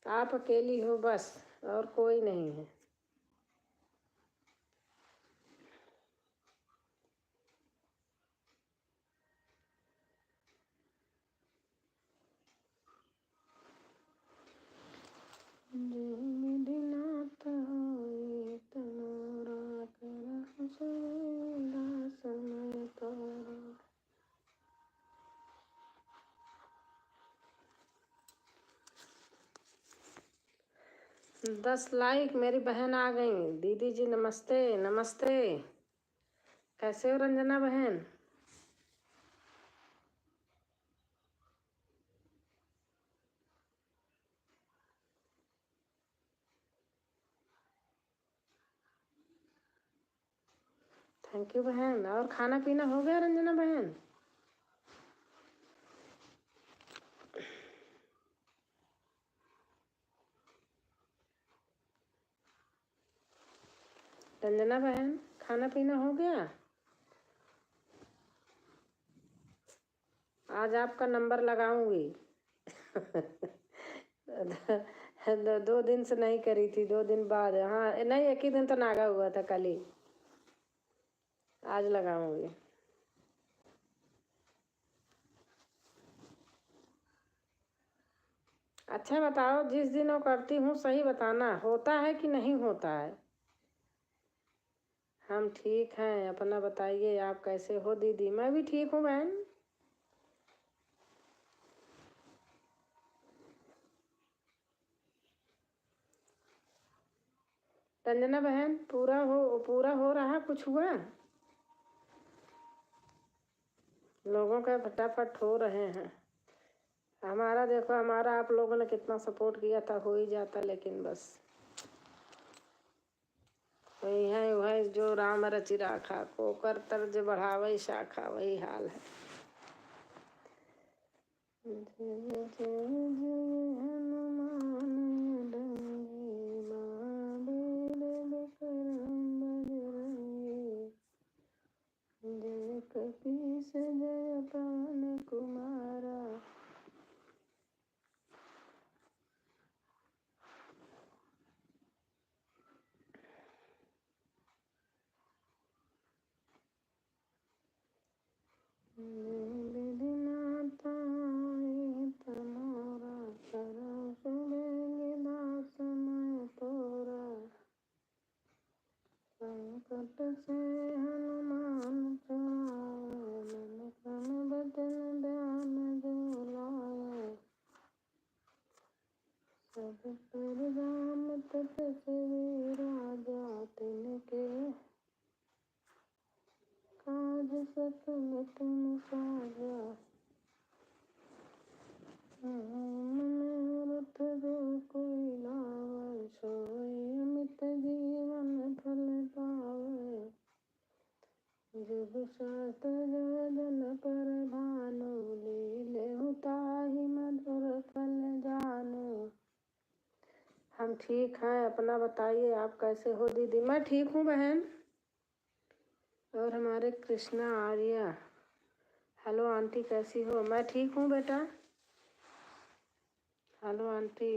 आप अकेली हो बस, और कोई नहीं है। विधिनाथ होए तमोरा कर सुविधा समय तोरा। 10 लाइक, मेरी बहन आ गई। दीदी जी नमस्ते नमस्ते, कैसे हो रंजना बहन? थैंक यू बहन। और खाना पीना हो गया रंजना बहन? रंजना बहन, खाना पीना हो गया? आज आपका नंबर लगाऊंगी। 2 दिन से नहीं करी थी, 2 दिन बाद। हाँ नहीं, एक ही दिन तो नागा हुआ था, कल ही। आज लगाऊंगी। अच्छा बताओ, जिस दिन वो करती हूँ सही बताना, होता है कि नहीं होता है? हम ठीक हैं, अपना बताइए, आप कैसे हो दीदी? मैं भी ठीक हूँ बहन। रंजना बहन, पूरा हो रहा, कुछ हुआ? लोगों का फटाफट हो रहे हैं। हमारा देखो, हमारा आप लोगों ने कितना सपोर्ट किया था, हो ही जाता, लेकिन बस वही है, वही जो राम रचि राखा, कोकर तर्ज बढ़ावई शाखा, वही हाल है। जय जय जय हनुमान डंगे महावीर विक्रम बजरंगी, जय कपीस जय पवन कुमारा। विधिनाथ आए तमोरा करो सुबेगिदा समय तोरा। संकट से हनुमान छुड़ाए, मन क्रम बचन ध्यान जो लाए। सब पर राम तपस्वी राजा, तिनके काज सकल तुम साजा। मनोरथ जो कोई लावे, सोई अमित जीवन फल पावे। जुग सहत जो जन पर भानु, लील्यों ताहि मधुर फल जानु। हम ठीक हैं, अपना बताइए, आप कैसे हो दीदी? मैं ठीक हूँ बहन। और हमारे कृष्णा आर्या, हेलो आंटी कैसी हो? मैं ठीक हूँ बेटा। हेलो आंटी,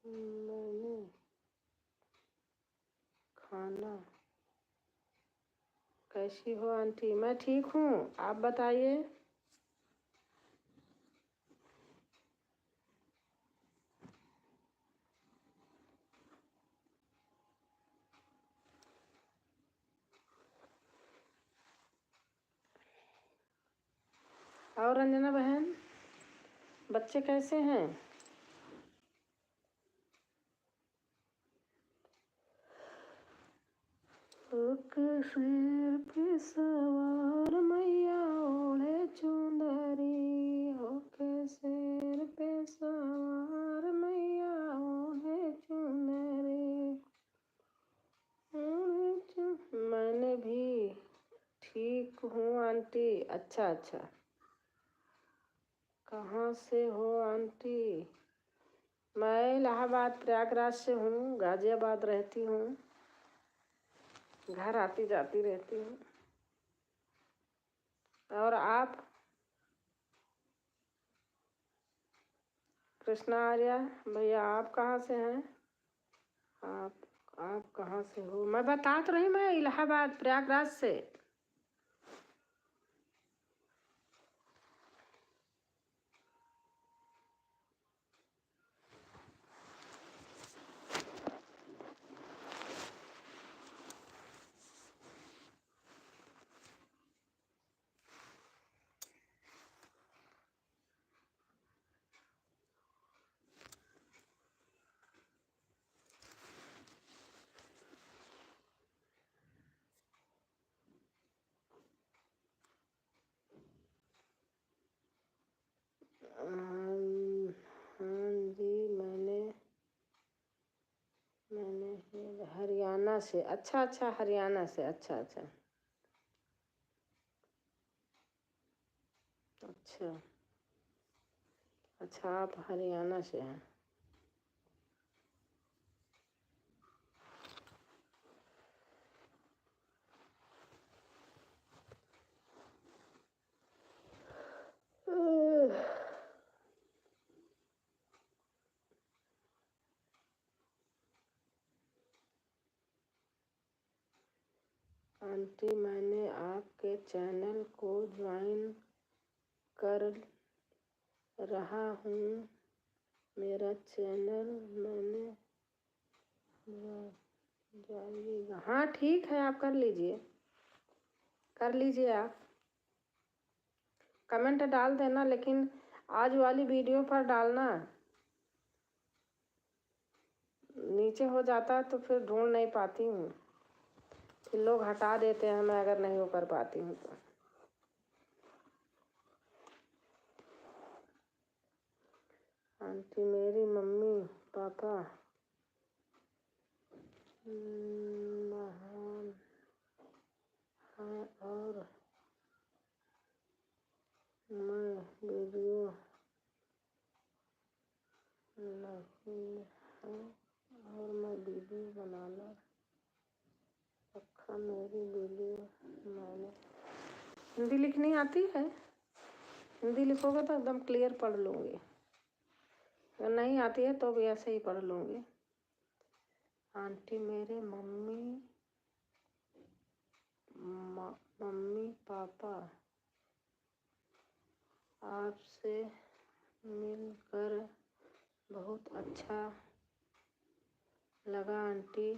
मैंने खाना, कैसी हो आंटी? मैं ठीक हूँ, आप बताइए। और रंजना बहन, बच्चे कैसे हैं? शेर पे सवार मैया ओढ़े चुंदरी, होके शेर पे सवार मैया ओढ़े चुंदरी। मैंने भी ठीक हूँ आंटी। अच्छा अच्छा, कहाँ से हो आंटी? मैं इलाहाबाद प्रयागराज से हूँ, गाजियाबाद रहती हूँ, घर आती जाती रहती हूँ। और आप? कृष्णा आर्या भैया, आप कहाँ से हैं? आप कहाँ से हो? मैं बता तो रही, मैं इलाहाबाद प्रयागराज से। हाँ जी, मैंने हरियाणा से। अच्छा अच्छा, हरियाणा से। अच्छा अच्छा अच्छा अच्छा, आप हरियाणा से हैं। आंटी, मैंने आपके चैनल को ज्वाइन कर रहा हूँ। मेरा चैनल मैंने जाइएगा। हाँ ठीक है, आप कर लीजिए, कर लीजिए। आप कमेंट डाल देना, लेकिन आज वाली वीडियो पर डालना। नीचे हो जाता है तो फिर ढूंढ नहीं पाती हूँ, फिर लोग हटा देते हैं मैं अगर नहीं वो कर पाती हूँ तो। आंटी, मेरी मम्मी पापा महान हैं और मैं वीडियो नहीं है, और मैं वीडियो बनाना रखा। मेरी वीडियो मैंने हिंदी लिखनी आती है? हिंदी लिखोगे तो एकदम क्लियर पढ़ लूँगी, अगर नहीं आती है तो भी ऐसे ही पढ़ लूँगी। आंटी, मेरे मम्मी पापा आपसे मिलकर बहुत अच्छा लगा आंटी,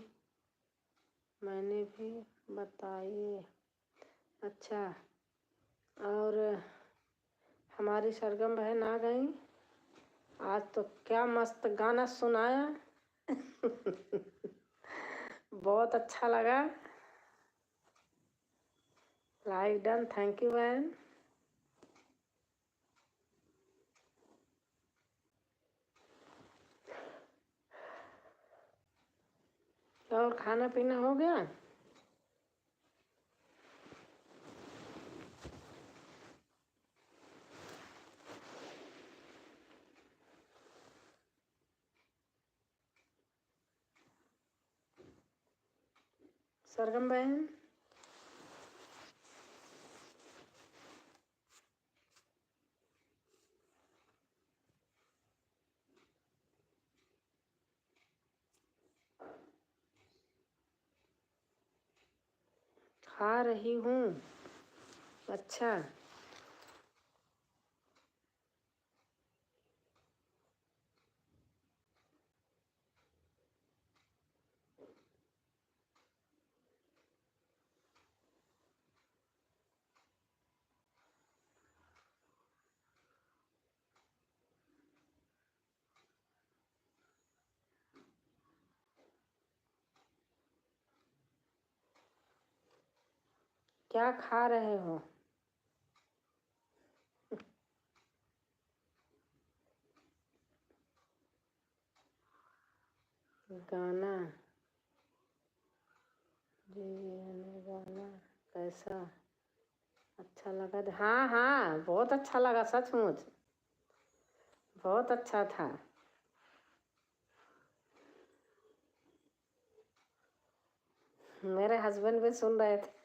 मैंने भी बताइए। अच्छा, और हमारी सरगम बहन आ गई। आज तो क्या मस्त गाना सुनाया। बहुत अच्छा लगा। लाइक डन, थैंक यू बहन। और खाना पीना हो गया? सरगम बहन, खा रही हूँ। अच्छा, क्या खा रहे हो? गाना जी, गाना कैसा अच्छा लगा? हाँ हाँ, बहुत अच्छा लगा, सचमुच बहुत अच्छा था। मेरे हस्बैंड भी सुन रहे थे।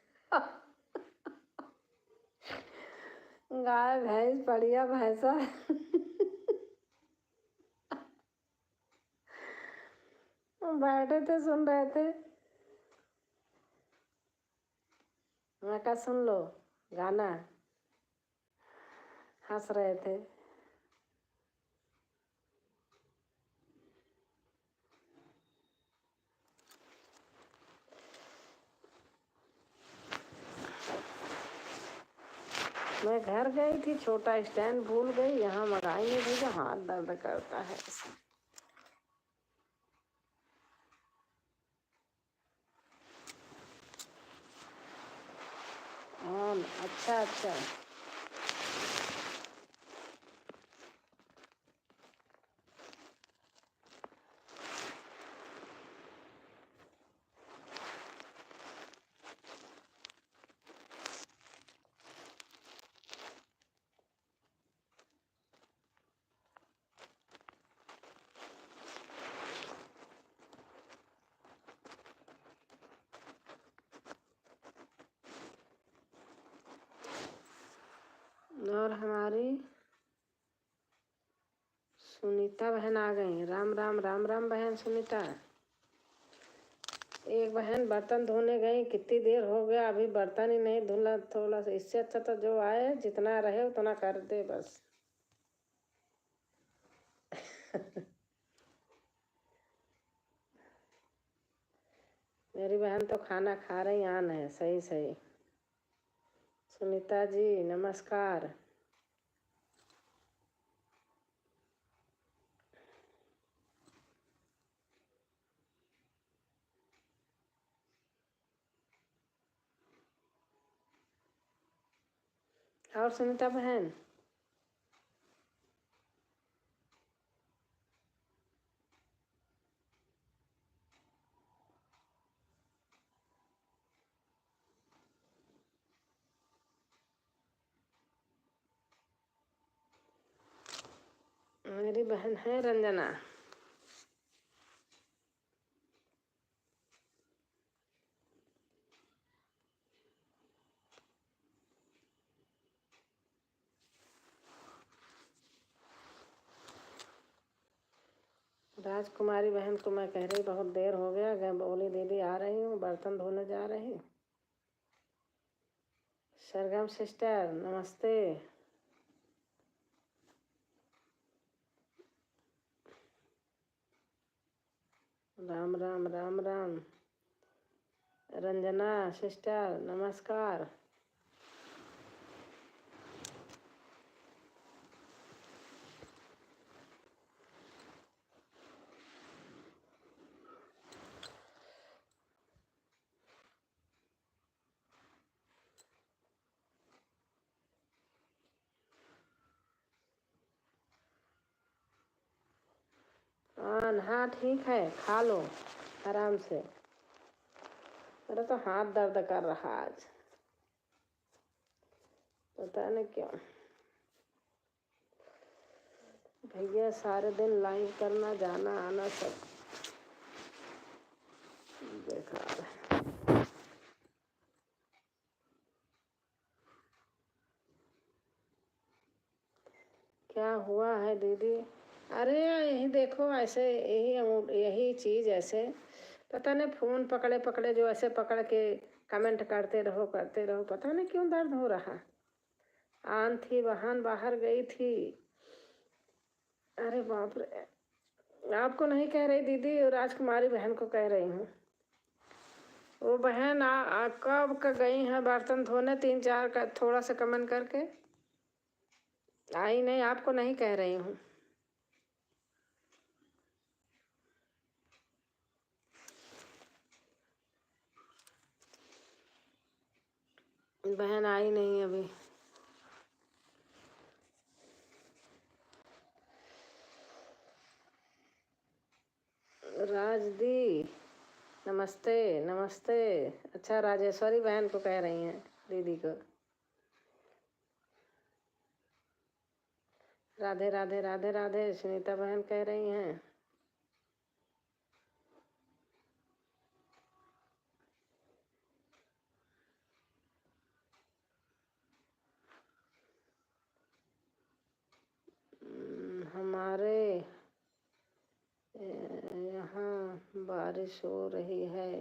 गाय भैंस बढ़िया भैंसा। बैठे थे सुन रहे थे। मैं कहा सुन लो गाना, हंस रहे थे। मैं घर गई थी, छोटा स्टैंड भूल गई, यहाँ मंगाई नहीं भेजा, हाथ दर्द करता है। अच्छा अच्छा, और हमारी सुनीता बहन आ गई। राम राम राम राम बहन सुनीता। एक बहन बर्तन धोने गई, कितनी देर हो गया अभी बर्तन ही नहीं धुला। थोड़ा सा इससे अच्छा तो जो आए जितना रहे उतना कर दे बस। मेरी बहन तो खाना खा रही आन है। सही सही। सुनीता जी नमस्कार। और सुनीता बहन, मेरी बहन है रंजना। राजकुमारी बहन को मैं कह रही बहुत देर हो गया, बोली दीदी आ रही हूँ, बर्तन धोने जा रही। सरगम सिस्टर नमस्ते। राम राम राम राम। रंजना सिस्टर नमस्कार। हाँ ठीक है, खा लो आराम से। मेरा तो हाथ दर्द कर रहा आज, पता नहीं क्यों। भैया सारे दिन लाइव करना, जाना आना सब बेकार है। क्या हुआ है दीदी? अरे यही देखो, ऐसे यही चीज़ ऐसे पता नहीं, फ़ोन पकड़े पकड़े जो ऐसे पकड़ के कमेंट करते रहो, पता नहीं क्यों दर्द हो रहा। आन थी बहन बाहर गई थी। अरे बाप रे, आपको नहीं कह रही दीदी, राजकुमारी बहन को कह रही हूँ। वो बहन कब का गई हैं बर्तन धोने, 3-4 का थोड़ा सा कमेंट करके आई नहीं, आपको नहीं कह रही हूँ। बहन आई नहीं अभी। राज दी नमस्ते नमस्ते। अच्छा, राजेश्वरी बहन को कह रही हैं दीदी को। राधे राधे राधे राधे, सुनीता बहन कह रही हैं। हमारे यहाँ बारिश हो रही है।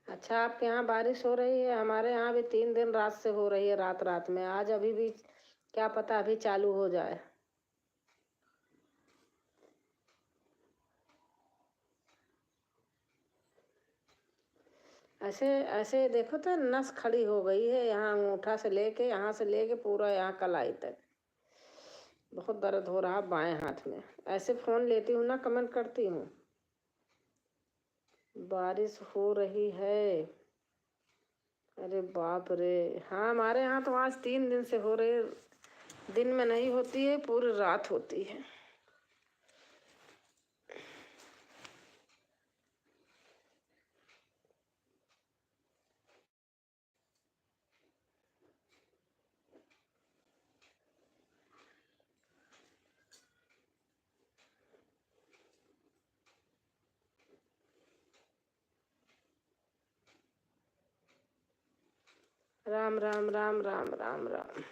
अच्छा, आपके यहाँ बारिश हो रही है? हमारे यहाँ भी 3 दिन रात से हो रही है, रात रात में। आज अभी भी क्या पता अभी चालू हो जाए। ऐसे ऐसे देखो तो नस खड़ी हो गई है यहाँ, अंगूठा से लेके, यहाँ से लेके पूरा यहाँ कलाई तक बहुत दर्द हो रहा बाएं हाथ में। ऐसे फ़ोन लेती हूँ ना, कमेंट करती हूँ। बारिश हो रही है। अरे बाप रे, हाँ हमारे यहाँ तो आज 3 दिन से हो रही है। दिन में नहीं होती है, पूरी रात होती है। राम राम राम राम राम राम।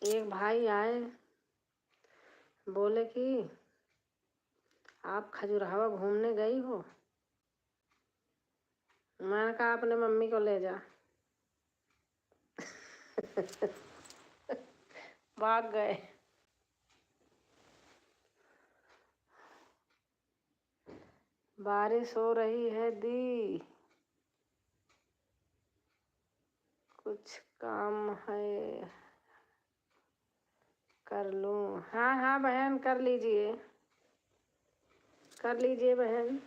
एक भाई आए, बोले कि आप खजुराहो घूमने गई हो? मैंने कहा अपने मम्मी को ले जा। भाग गए। बारिश हो रही है दी, कुछ काम है कर लूँ? हाँ हाँ बहन, कर लीजिए, कर लीजिए बहन।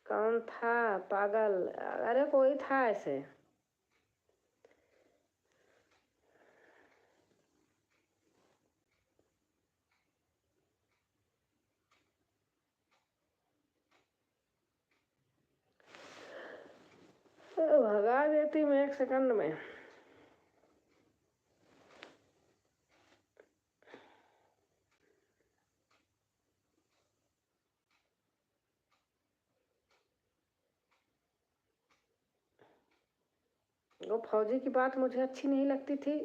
कौन था पागल? अरे कोई था ऐसे। भगा देती मैं 1 सेकंड में। वो फौजी की बात मुझे अच्छी नहीं लगती थी,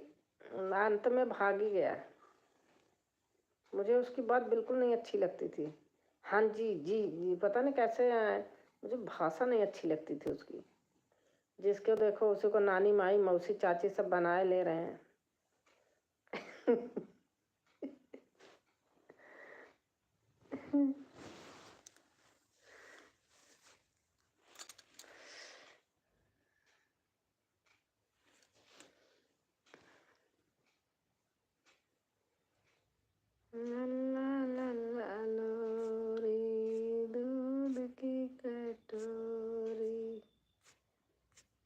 अंत में भाग ही गया। मुझे उसकी बात बिल्कुल नहीं अच्छी लगती थी। हाँ जी जी जी, पता नहीं कैसे मुझे भाषा नहीं अच्छी लगती थी उसकी। जिसको देखो उसी को नानी माई मौसी चाची सब बनाए ले रहे हैं। लल्ला लल्ला लोरी, दूध की कटोरी,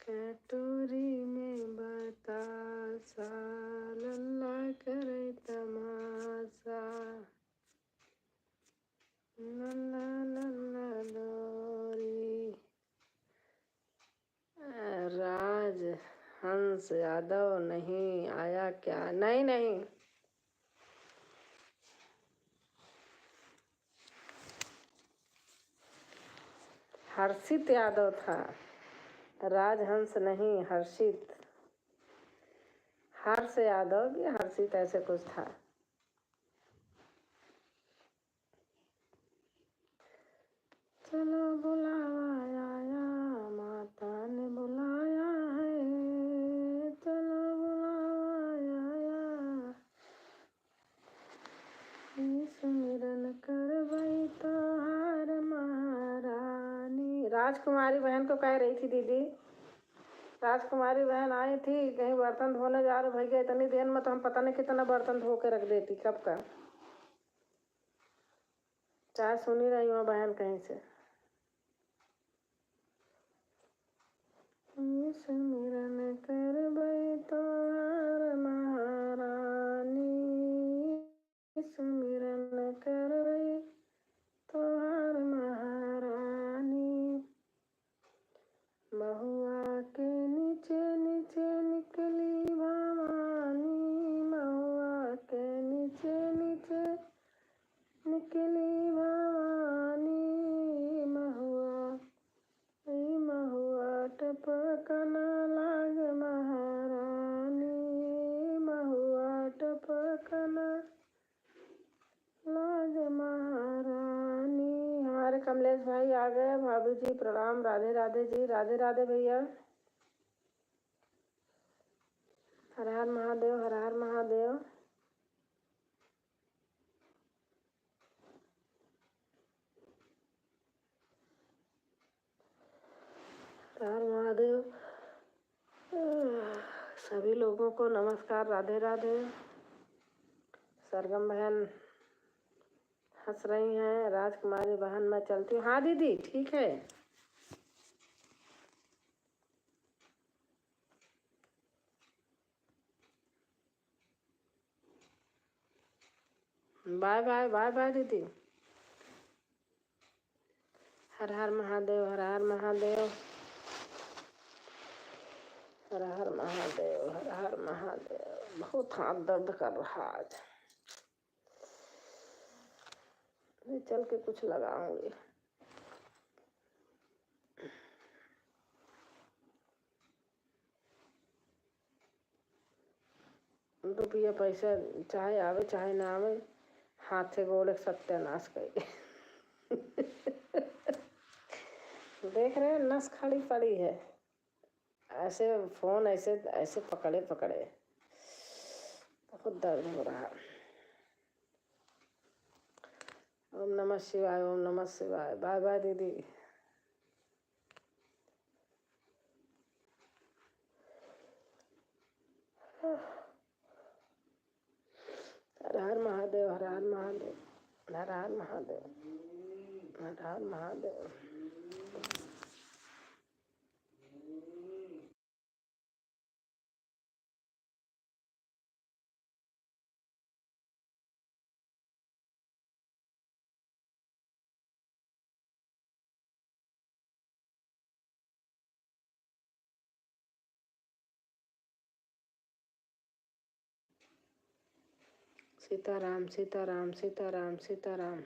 कटोरी में बतासा, लल्ला करे तमाशा, लल्ला लल्ला लोरी। राज हंस यादव नहीं आया क्या? नहीं नहीं, हर्षित यादव था, राजहंस नहीं, हर्षित, हर्ष यादव या हर्षित ऐसे कुछ था। चलो बुलावा आया, माता ने बुलाया है, चलो बुलावा आया, सुमिरन करवई तोहार महारानी। राजकुमारी बहन को कह रही थी दीदी, राजकुमारी बहन आई थी, कहीं बर्तन धोने जा रहे भैया, इतनी देर में तो हम पता नहीं कितना बर्तन धो के रख देती कब का। चाहे सुनी रही हो बहन कहीं से। सुमिरन करवई तोहार महारानी, सुमिरन करवई तोहार महारानी, महुआ के नीचे नीचे निकली भवानी, महुआ के नीचे नीचे निकली भवानी, महुआ टपकना लाग महारानी, महुआ टपकना लाग महारानी। हमारे कमलेश भाई आ गए। भाभी जी प्रणाम, राधे राधे जी, राधे राधे भैया। हर हर महादेव, हर हर महादेव। हर हर महादेव। सभी लोगों को नमस्कार, राधे राधे। सरगम बहन हंस रही हैं, राजकुमारी बहन मैं चलती हूँ। हाँ दीदी ठीक है, बाय बाय, बाय बाय दीदी। हर हर महादेव, हर हर महादेव, हर हर महादेव, हर हर महादेव। बहुत हाथ दर्द कर रहा आज, मैं चल के कुछ लगाऊंगी। रुपया पैसा चाहे आवे चाहे ना आवे, हाथ से गोड़ सत्यानाश कर देख रहे हैं नस खड़ी पड़ी है, ऐसे फोन ऐसे ऐसे पकड़े पकड़े बहुत दर्द हो रहा। ओम नमः शिवाय, ओम नमः शिवाय। बाय बाय दीदी। हर हर महादेव, हर हर महादेव, हर हर महादेव, हर हर महादेव। सीताराम सीताराम सीताराम सीताराम।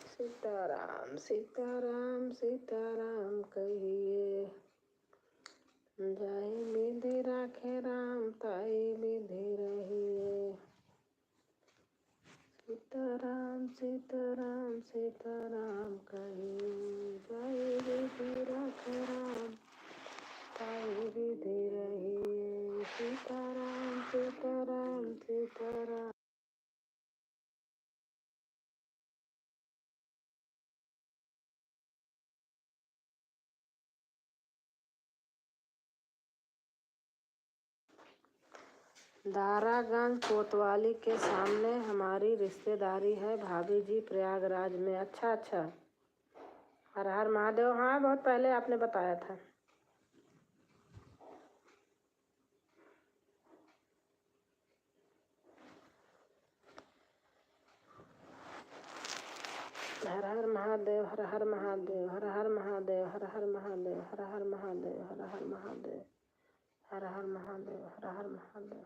सीताराम सीताराम सीताराम कहिए, जाहि विधि राखे राम ताहि विधि रहिए। सीताराम सीताराम सीताराम कहिए, जाहि विधि राखे राम ताहि विधि रहिए। सीताराम सीताराम सीताराम। दारागंज कोतवाली के सामने हमारी रिश्तेदारी है भाभी जी, प्रयागराज में। अच्छा अच्छा, हर हर महादेव। हाँ, बहुत पहले आपने बताया था। हर हर महादेव, हर हर महादेव, हर हर महादेव, हर हर महादेव, हर हर महादेव, हर हर महादेव, हर हर महादेव, हर हर महादेव।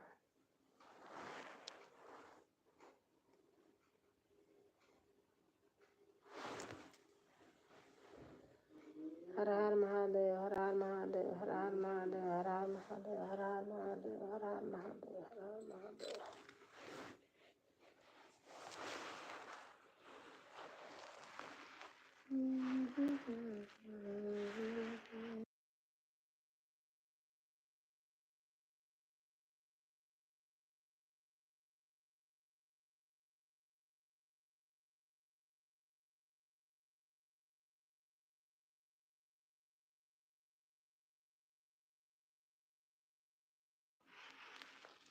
हर हर महादेव, हर हर महादेव, हर हर महादेव, हर हर महादेव, हर हर महादेव, हर हर महादेव, हर हर महादेव।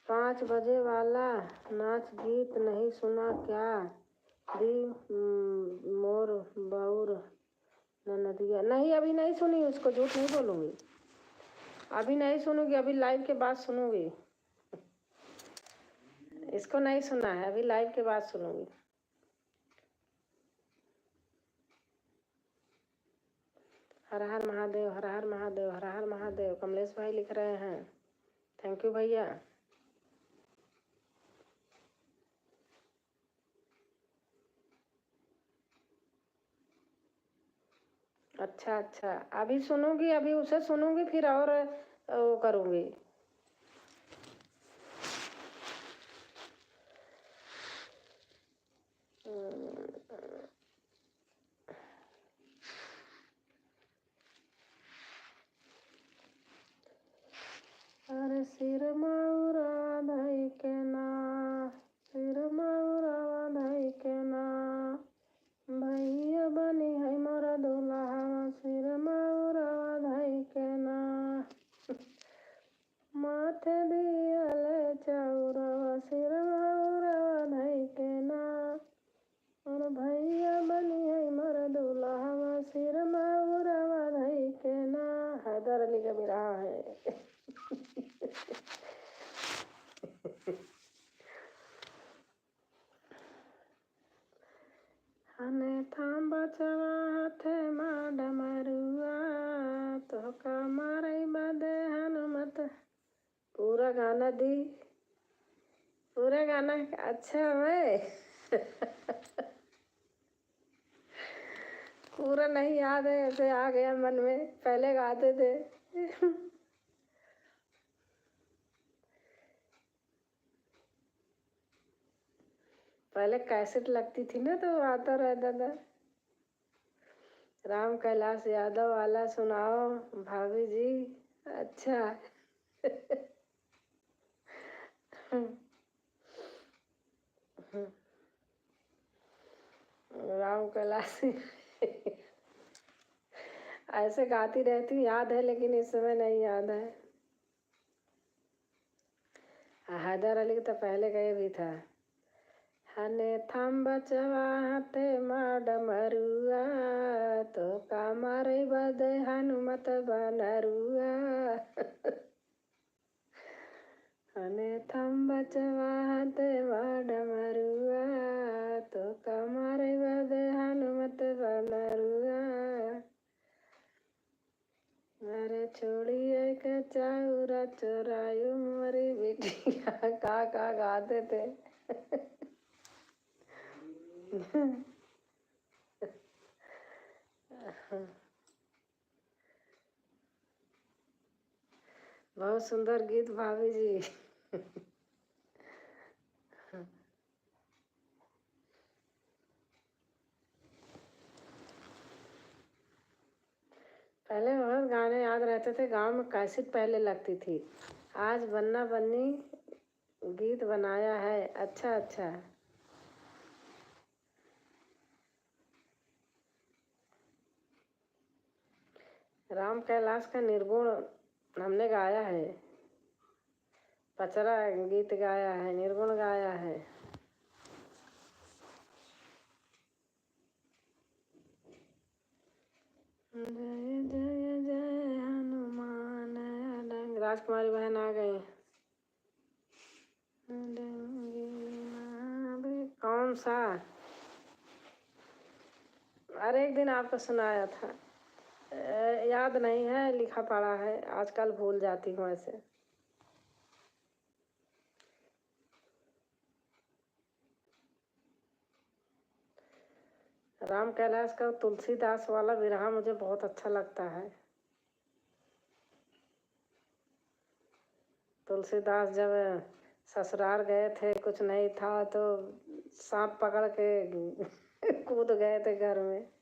पाँच बजे वाला नाच गीत नहीं सुना क्या? दी मोर बउर नदिया। नहीं, अभी नहीं सुनी उसको, झूठ नहीं बोलूँगी। अभी नहीं सुनूंगी, अभी लाइव के बाद सुनूंगी। इसको नहीं सुना है, अभी लाइव के बाद सुनूंगी। हर हर महादेव, हर हर महादेव, हर हर महादेव। कमलेश भाई लिख रहे हैं, थैंक यू भैया। अच्छा अच्छा, अभी सुनूंगी, अभी उसे सुनूंगी, फिर और वो करूंगी। अरे सिर मौरा धई के ना, सिर मौरा धई के ना, भैया बनी है मोर दुल्हा, सिर मौरा धई के ना, माथे दियल चौरवा, सिर मौरा धई के ना, और भैया बनी है मोर दुल्हा, सिर मौरा धई के ना। हैदर अली का भी रहा है। हने थाम बचवा हाथे माँ डमरुआ, तो का मारे बदे हनुमत। पूरा गाना दी, पूरा गाना अच्छा है। पूरा नहीं याद है, ऐसे आ गया मन में, पहले गाते थे। पहले कैसेट लगती थी ना, तो आता रहता था। राम कैलाश यादव वाला सुनाओ भाभी जी। अच्छा। राम कैलाश ऐसे गाती रहती, याद है लेकिन इस समय नहीं याद है। हैदर अली तो पहले का ये भी था। हने थम बचवा हाथे माँ डमरुआ, तो का मारे बदे हनुमत बनरुआ। हने थम बचवा हाथे माँ डमरुआ, तो का मारे बदे हनुमत बनरुआ। अरे छोड़िए के चाउरा चोरायु मोरी बिटिया। का गाते थे। बहुत सुंदर गीत भाभी जी। पहले बहुत गाने याद रहते थे, गांव में कैसेट पहले लगती थी। आज बन्ना बन्नी गीत बनाया है। अच्छा अच्छा। राम कैलाश का निर्गुण हमने गाया है। पचरा गीत गाया है, निर्गुण गाया है। जय जय जय हनुमान। राजकुमारी बहन आ गई। कौन सा? अरे एक दिन आपको सुनाया था, याद नहीं है, लिखा पड़ा है, आजकल भूल जाती हूँ ऐसे। राम कैलाश का तुलसीदास वाला विरहा मुझे बहुत अच्छा लगता है। तुलसीदास जब ससुराल गए थे, कुछ नहीं था तो सांप पकड़ के कूद गए थे घर में।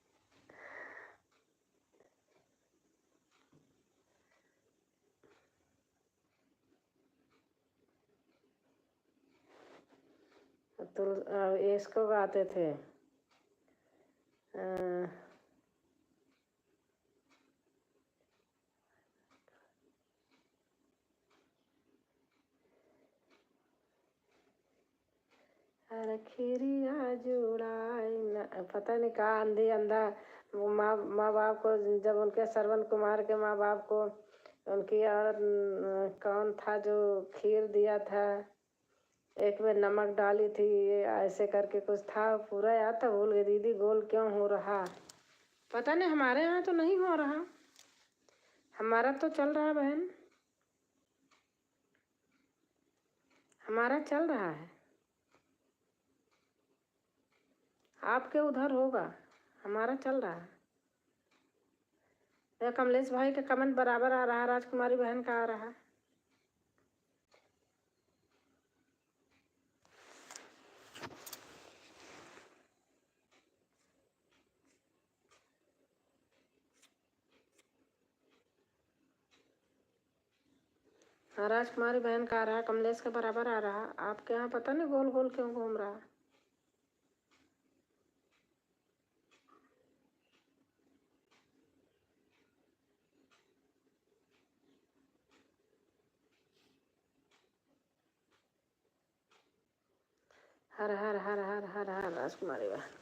इसको गाते थे, अरे खीरिया जुड़ाई, पता नहीं कहा अंधी अंधा। माँ बाप को, जब उनके श्रवण कुमार के माँ बाप को उनकी औरत कौन था जो खीर दिया था, एक में नमक डाली थी, ये ऐसे करके कुछ था, पूरा याद था, भूल गई। दीदी गोल क्यों हो रहा? पता नहीं, हमारे यहाँ तो नहीं हो रहा, हमारा तो चल रहा बहन, हमारा चल रहा है। आपके उधर होगा, हमारा चल रहा है। कमलेश भाई का कमेंट बराबर आ रहा, राजकुमारी बहन का आ रहा। हाँ, राजकुमारी बहन का आ रहा, कमलेश का बराबर आ रहा। आपके यहाँ पता नहीं गोल गोल क्यों घूम रहा। हर हर हर हर हर हर राजकुमारी बहन।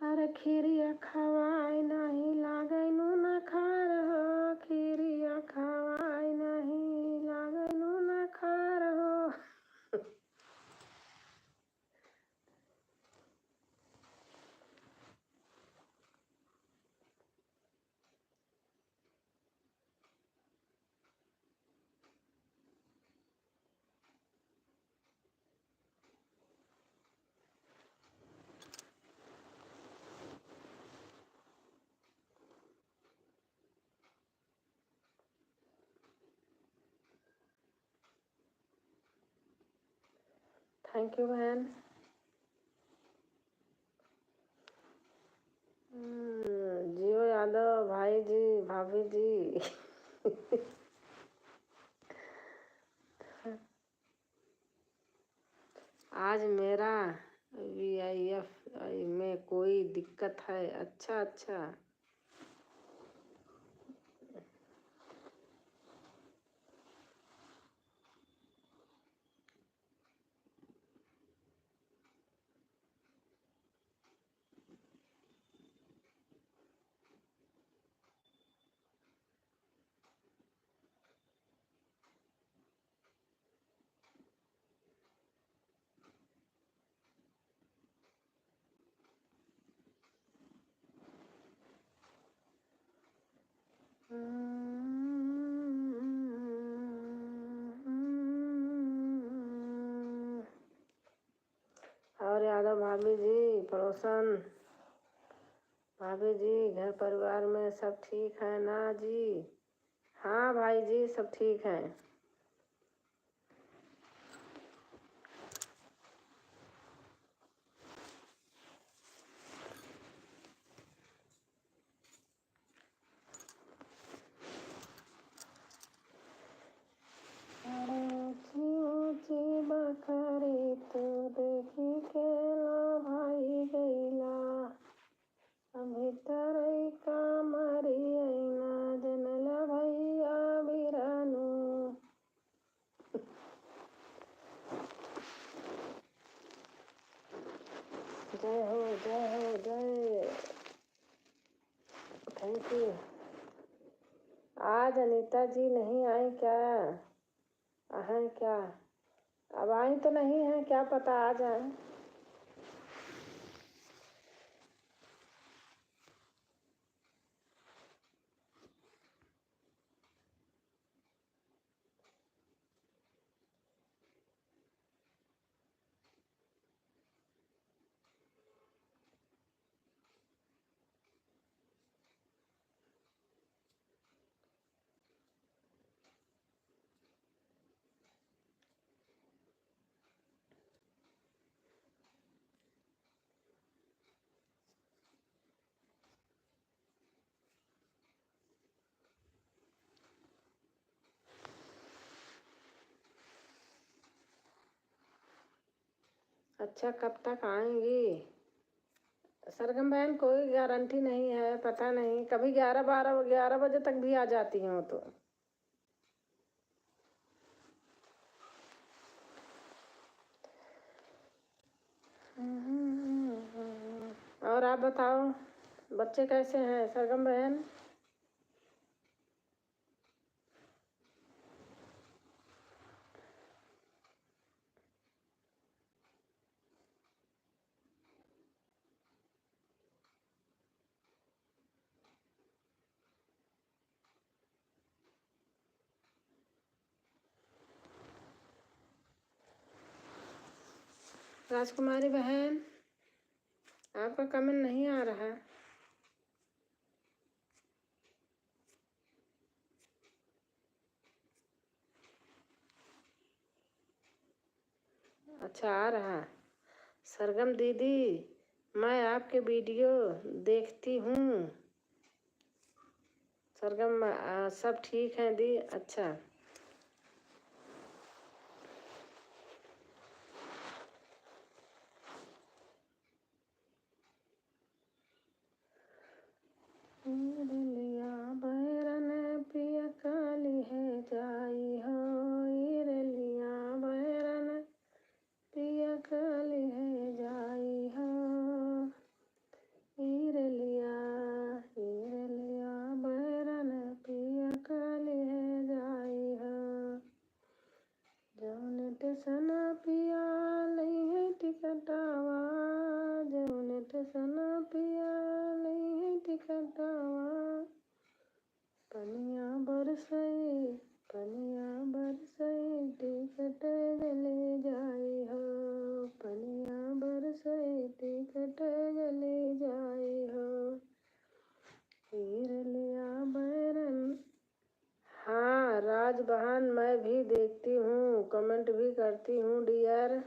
अरे खीरिया खवाई नहीं लागै नून खार हो, खीरिया खवाई नहीं लागै नून खार हो। थैंक यू बहन। जियो यादव भाई जी, भाभी जी। आज मेरा VIF में कोई दिक्कत है? अच्छा अच्छा। और यादव भाभी जी, पड़ोसन भाभी जी, घर परिवार में सब ठीक है ना जी? हाँ भाई जी, सब ठीक है। जय हो जय हो जय। Thank you. आज अनीता जी नहीं आई क्या? हैं क्या? अब आई तो नहीं है, क्या पता आ जाए। अच्छा, कब तक आएंगी? सरगम बहन कोई गारंटी नहीं है, पता नहीं, कभी 11 बजे तक भी आ जाती हूँ तो। और आप बताओ, बच्चे कैसे हैं सरगम बहन? राजकुमारी बहन, आपका कमेंट नहीं आ रहा। अच्छा, आ रहा। सरगम दीदी, मैं आपके वीडियो देखती हूँ। सरगम सब ठीक है दी? अच्छा। लिया बैरन पिया काली है जाई हो, लिया बैरन पिया काली है जाई हो, लिया बैरन पिया काली है जाई हो। जौन टेसन पिया लई है टिकटवा, जौन टेसन पिया लई है टिकटवा, पनिया बरसई टिकट गले जाई हो, पनिया बरसई टिकट गले जाई हो, लिया बैरन। हाँ राज बहन, मैं भी देखती हूँ, कमेंट भी करती हूँ डियर।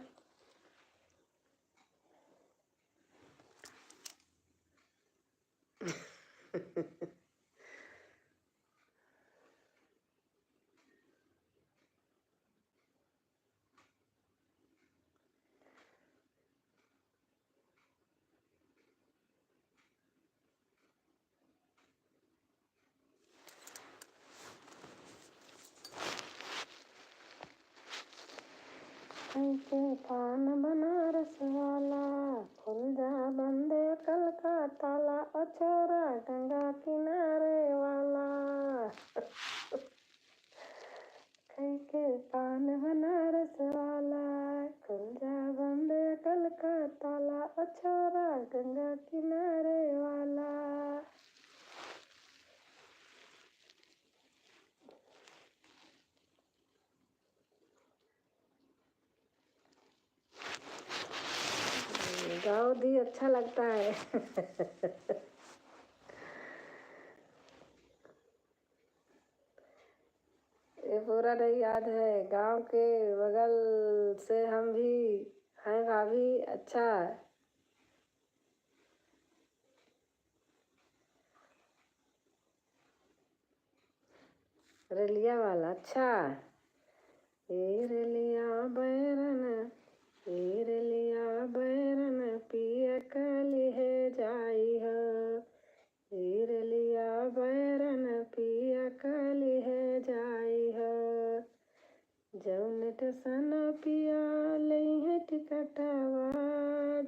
के पान बनारस वाला, खुल जा बंदे कल का ताला, अछोरा गंगा किनारे वाला। के पान बनारस वाला, खुल जा बंदे कल का ताला, अछोरा गंगा किनारे वाला। गाँव दी अच्छा लगता है। ये पूरा नहीं याद है, गांव के बगल से हम भी हैं भाभी। अच्छा, रेलिया वाला। अच्छा, रेलिया बैरन, रेलिया बैरन पिया काली है जाई हो, रेलिया बैरन पिया काली है जाई हो। जौन टेसन पिया लई है टिकटवा,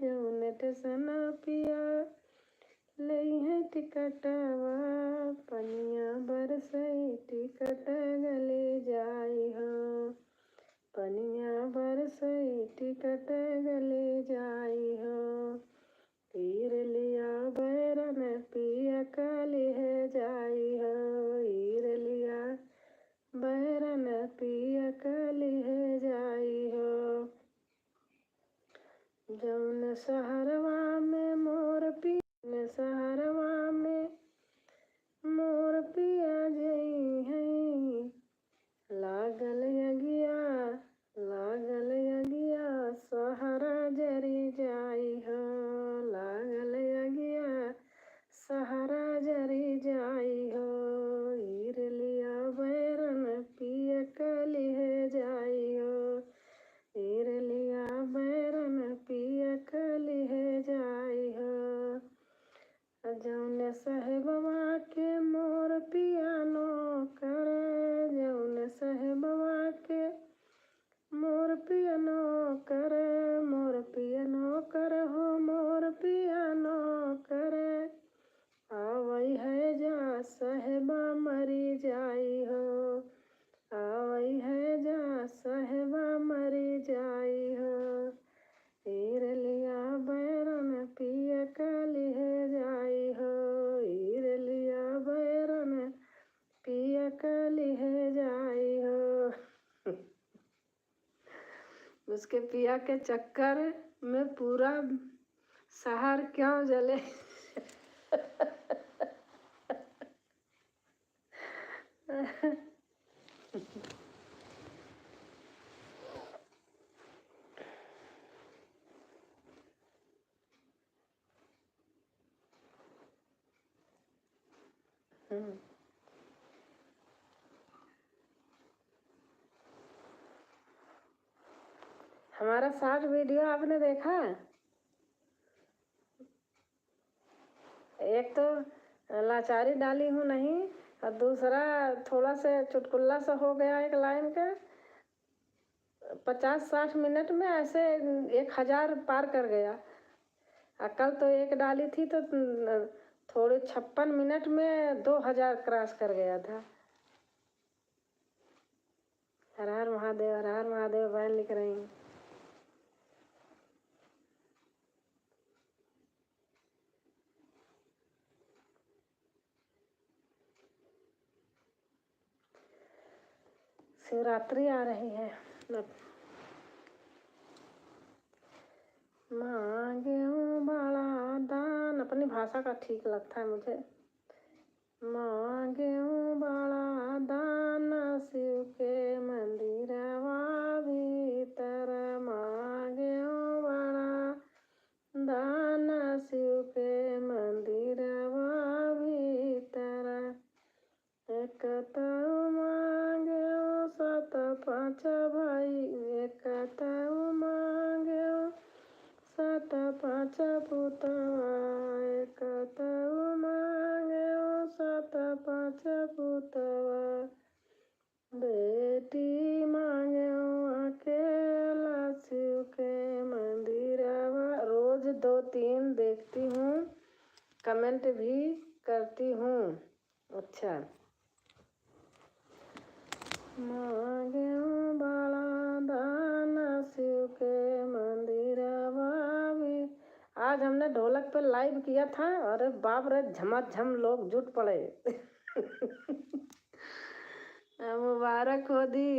जौन टेसन टिकटवा, पनिया बरसई टिकट गले जाई हो, पनिया बरसई टिकट गले जाई हो। हीर लिया बैरन पिया कलिह जाई हो, हीर लिया बैरन पिया कलिह जाई हो। जौन सहरवा में मोर पिया, सहरवा में मोर पिया जई है, लागल यगिया, लागल यगिया सहरा जरी जाई हो, लागल यगिया सहरा जरी जाई हो। हीर लिया बैरन पिया कलिह जाई हो, हीर लिया बैरन पिया कलिह जाई हो। जौन साहेबवा के मोर पिया नौकर, जौन साहेबवा के मोर पिया नौकर, मोर पिया नौकर हो, मोर पिया नौकर। आवई है जा साहेबा मरी जाई हो, आवई है जा साहेबा मरी जाई हो। हीर लिया बैरन पिया कलिह जाई हो, हीर लिया बैरन पिया कलिह जाई हो। उसके पिया के चक्कर में पूरा शहर क्यों जले। हमारा शॉर्ट वीडियो आपने देखा? एक तो लाचारी डाली हूँ नहीं, और दूसरा थोड़ा से चुटकुल्ला सा हो गया एक लाइन का। 50-60 मिनट में ऐसे 1000 पार कर गया। कल तो एक डाली थी तो थोड़े 56 मिनट में 2000 क्रॉस कर गया था। हर हर महादेव, हर हर महादेव बहन लिख रही हैं। शिवरात्रि आ रही है। मांगे हूँ बड़ा दान, अपनी भाषा का ठीक लगता है मुझे। मांगे हूँ बड़ा दान शिव के मंदिरवा भीतर, मांगे हूँ बड़ा दान शिव के मंदिरवा भीतर। एक तऊ मांगे हूँ 7-5 भाई, एक तऊ मांगे हूँ 7-5 पुतवा, एक तऊ मांगे हूँ 7-5 पुतवा। बेटी मांगे हूँ अकेला शिव के मंदिरवा। रोज 2-3 देखती हूँ, कमेंट भी करती हूँ। अच्छा, मांगे हूँ बड़ा दान शिव के मंदिरवा भी। आज हमने ढोलक पे लाइव किया था, अरे बाप रे झमाझम लोग जुट पड़े। मुबारक हो दी।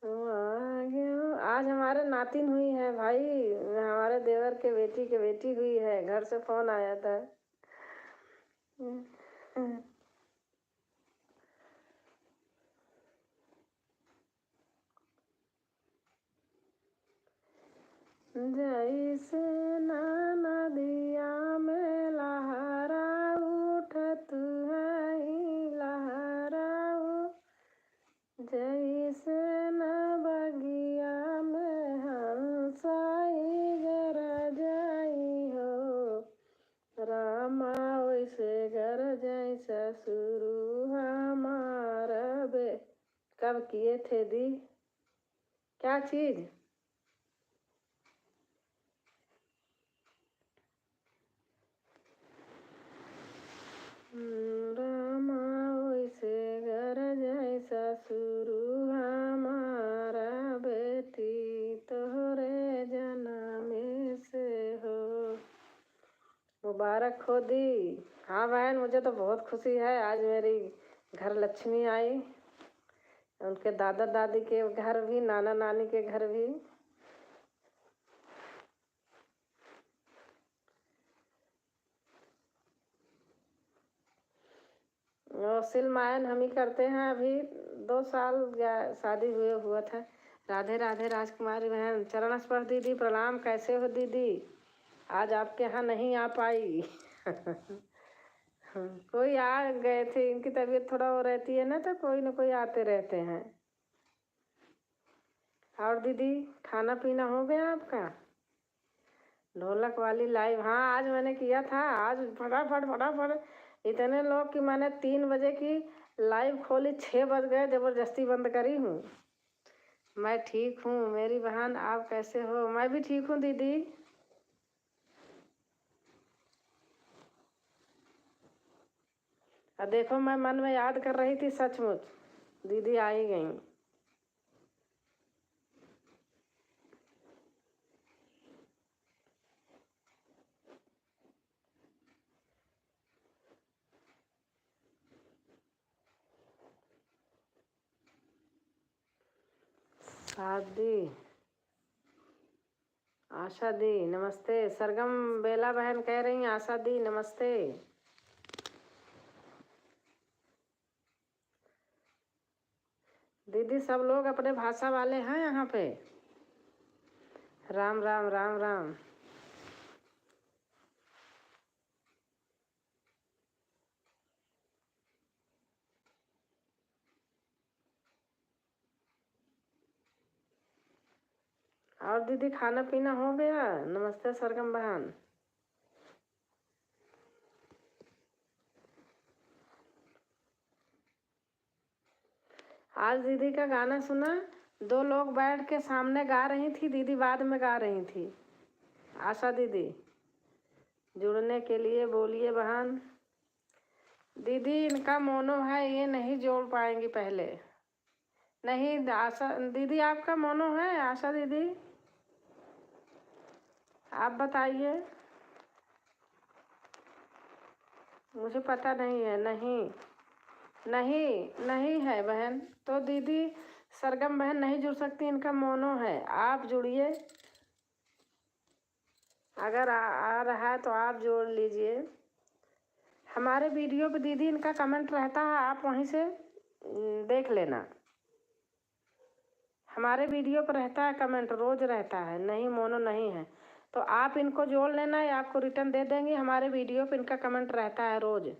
मांगे हूँ, आज हमारे नातिन हुई है भाई, हमारे देवर के बेटी हुई है। घर से फोन आया था। जैसे नदिया में लहरा उठत है लहराऊ, जैसे न बगिया में हंसाई गरजाई हो, रामा वैसे गरजाई ससुरु हमारा बे। कब किए थे दी? क्या चीज? रामा वैसे घर जैसा शुरू हमारा बेटी तोहरे जन्म से हो। मुबारक हो दी। हाँ बहन, मुझे तो बहुत खुशी है। आज मेरी घर लक्ष्मी आई। उनके दादा दादी के घर भी, नाना नानी के घर भी। और सिलमायन हम ही करते हैं। अभी 2 साल शादी हुआ था। राधे राधे राजकुमारी बहन। चरण स्पर्श दीदी प्रणाम। कैसे हो दीदी? आज आपके यहाँ नहीं आ पाई। कोई आ गए थे, इनकी तबीयत थोड़ा वो रहती है ना, तो कोई ना कोई आते रहते हैं। और दीदी खाना पीना हो गया आपका? ढोलक वाली लाइव, हाँ आज मैंने किया था। आज फटाफट फटाफट इतने लोग कि मैंने 3 बजे की लाइव खोली, 6 बज गए, ज़बरदस्ती बंद करी हूँ। मैं ठीक हूँ मेरी बहन, आप कैसे हो? मैं भी ठीक हूँ दीदी। और देखो, मैं मन में याद कर रही थी, सचमुच दीदी आ ही गई। शादी आशा दी नमस्ते। सरगम बेला बहन कह रही हैं आशा दी नमस्ते। दीदी सब लोग अपने भाषा वाले हैं यहाँ पे। राम राम राम राम। और दीदी खाना पीना हो गया? नमस्ते सरगम बहन। आज दीदी का गाना सुना। 2 लोग बैठ के सामने गा रही थी, दीदी बाद में गा रही थी। आशा दीदी जुड़ने के लिए बोलिए बहन। दीदी इनका मोनो है, ये नहीं जोड़ पाएंगी पहले। नहीं आशा दीदी, आपका मोनो है? आशा दीदी आप बताइए, मुझे पता नहीं है। नहीं नहीं नहीं है बहन, तो दीदी सरगम बहन नहीं जुड़ सकती, इनका मोनो है। आप जुड़िए, अगर आ रहा है तो आप जोड़ लीजिए। हमारे वीडियो पे दीदी इनका कमेंट रहता है, आप वहीं से देख लेना। हमारे वीडियो पर रहता है कमेंट, रोज रहता है। नहीं मोनो नहीं है तो आप इनको जोड़ लेना, या आपको रिटर्न दे देंगे। हमारे वीडियो पे इनका कमेंट रहता है रोज।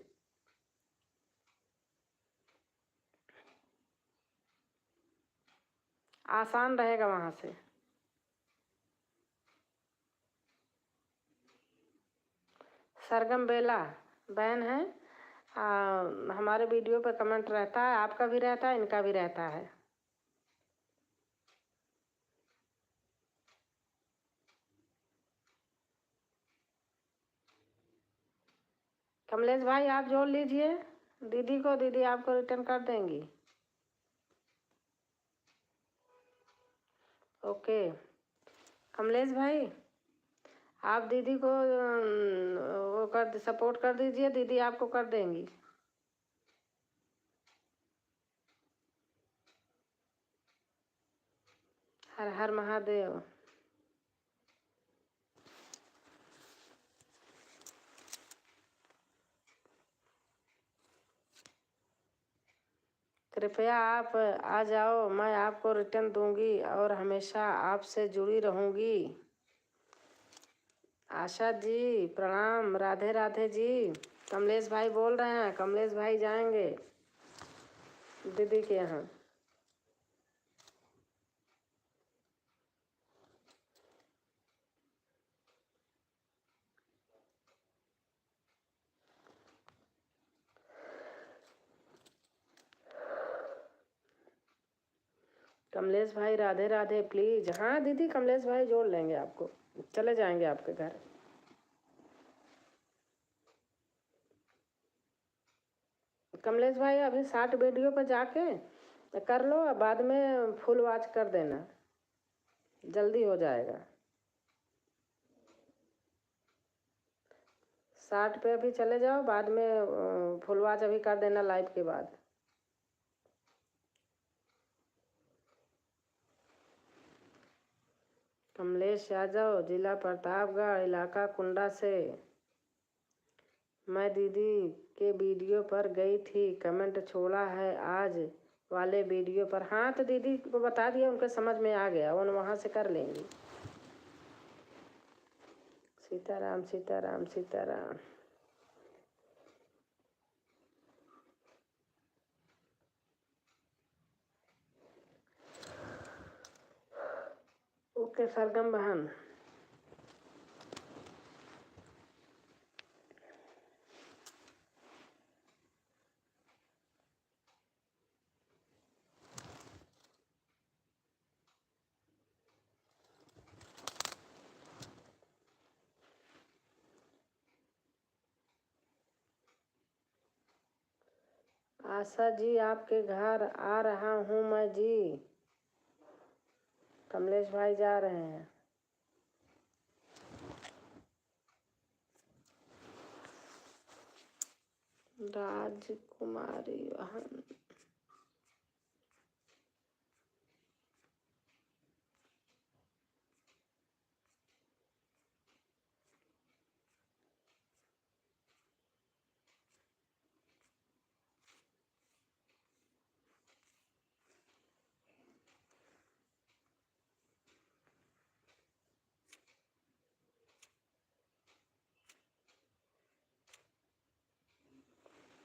आसान रहेगा वहाँ से। सरगम बेला बहन है। हमारे वीडियो पे कमेंट रहता है, आपका भी रहता है, इनका भी रहता है। कमलेश भाई आप जोड़ लीजिए दीदी को, दीदी आपको रिटर्न कर देंगी। ओके कमलेश भाई, आप दीदी को वो कर सपोर्ट कर दीजिए, दीदी आपको कर देंगी। हर हर महादेव। कृपया आप आ जाओ, मैं आपको रिटर्न दूंगी और हमेशा आपसे जुड़ी रहूंगी। आशा जी प्रणाम। राधे राधे जी। कमलेश भाई बोल रहे हैं, कमलेश भाई जाएंगे दीदी के यहाँ। कमलेश भाई राधे राधे प्लीज। हाँ दीदी कमलेश भाई जोड़ लेंगे आपको, चले जाएंगे आपके घर। कमलेश भाई अभी 60 वीडियो पर जाके कर लो, बाद में फुल वॉच कर देना, जल्दी हो जाएगा। 60 पे अभी चले जाओ, बाद में फुल वॉच अभी कर देना लाइव के बाद। कमलेश यादव, जिला प्रतापगढ़, इलाका कुंडा से। मैं दीदी के वीडियो पर गई थी, कमेंट छोड़ा है आज वाले वीडियो पर। हाँ तो दीदी को बता दिया, उनके समझ में आ गया, वो वहाँ से कर लेंगी। सीताराम सीताराम सीताराम। ओके सरगम बहन। आशा जी आपके घर आ रहा हूँ मैं जी। कमलेश भाई जा रहे हैं। राजकुमारी बहन।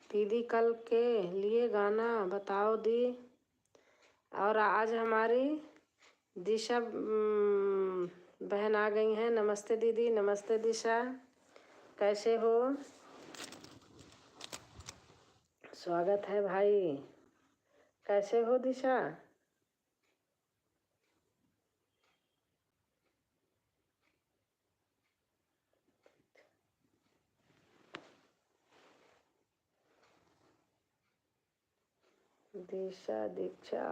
दीदी कल के लिए गाना बताओ दी। और आज हमारी दिशा बहन आ गई हैं। नमस्ते दीदी, नमस्ते दिशा, कैसे हो? स्वागत है भाई। कैसे हो दिशा? दिशा दीक्षा।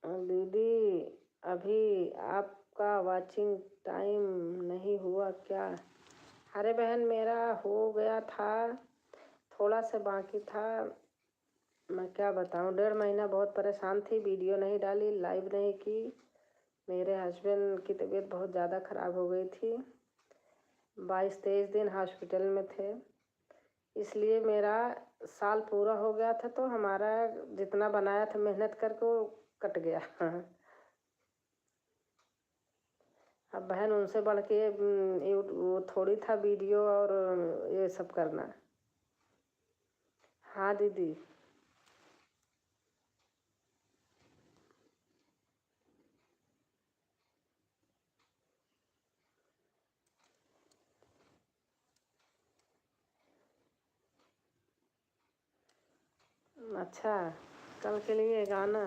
दीदी अभी आपका वाचिंग टाइम नहीं हुआ क्या? अरे बहन मेरा हो गया था, थोड़ा सा बाकी था। मैं क्या बताऊं, 1.5 महीना बहुत परेशान थी, वीडियो नहीं डाली, लाइव नहीं की। मेरे हस्बैंड की तबीयत बहुत ज़्यादा ख़राब हो गई थी, 22-23 दिन हॉस्पिटल में थे, इसलिए मेरा साल पूरा हो गया था, तो हमारा जितना बनाया था मेहनत करके वो कट गया। अब बहन उनसे बढ़ के वो थोड़ी था वीडियो और ये सब करना। हाँ दीदी। अच्छा, कल के लिए गाना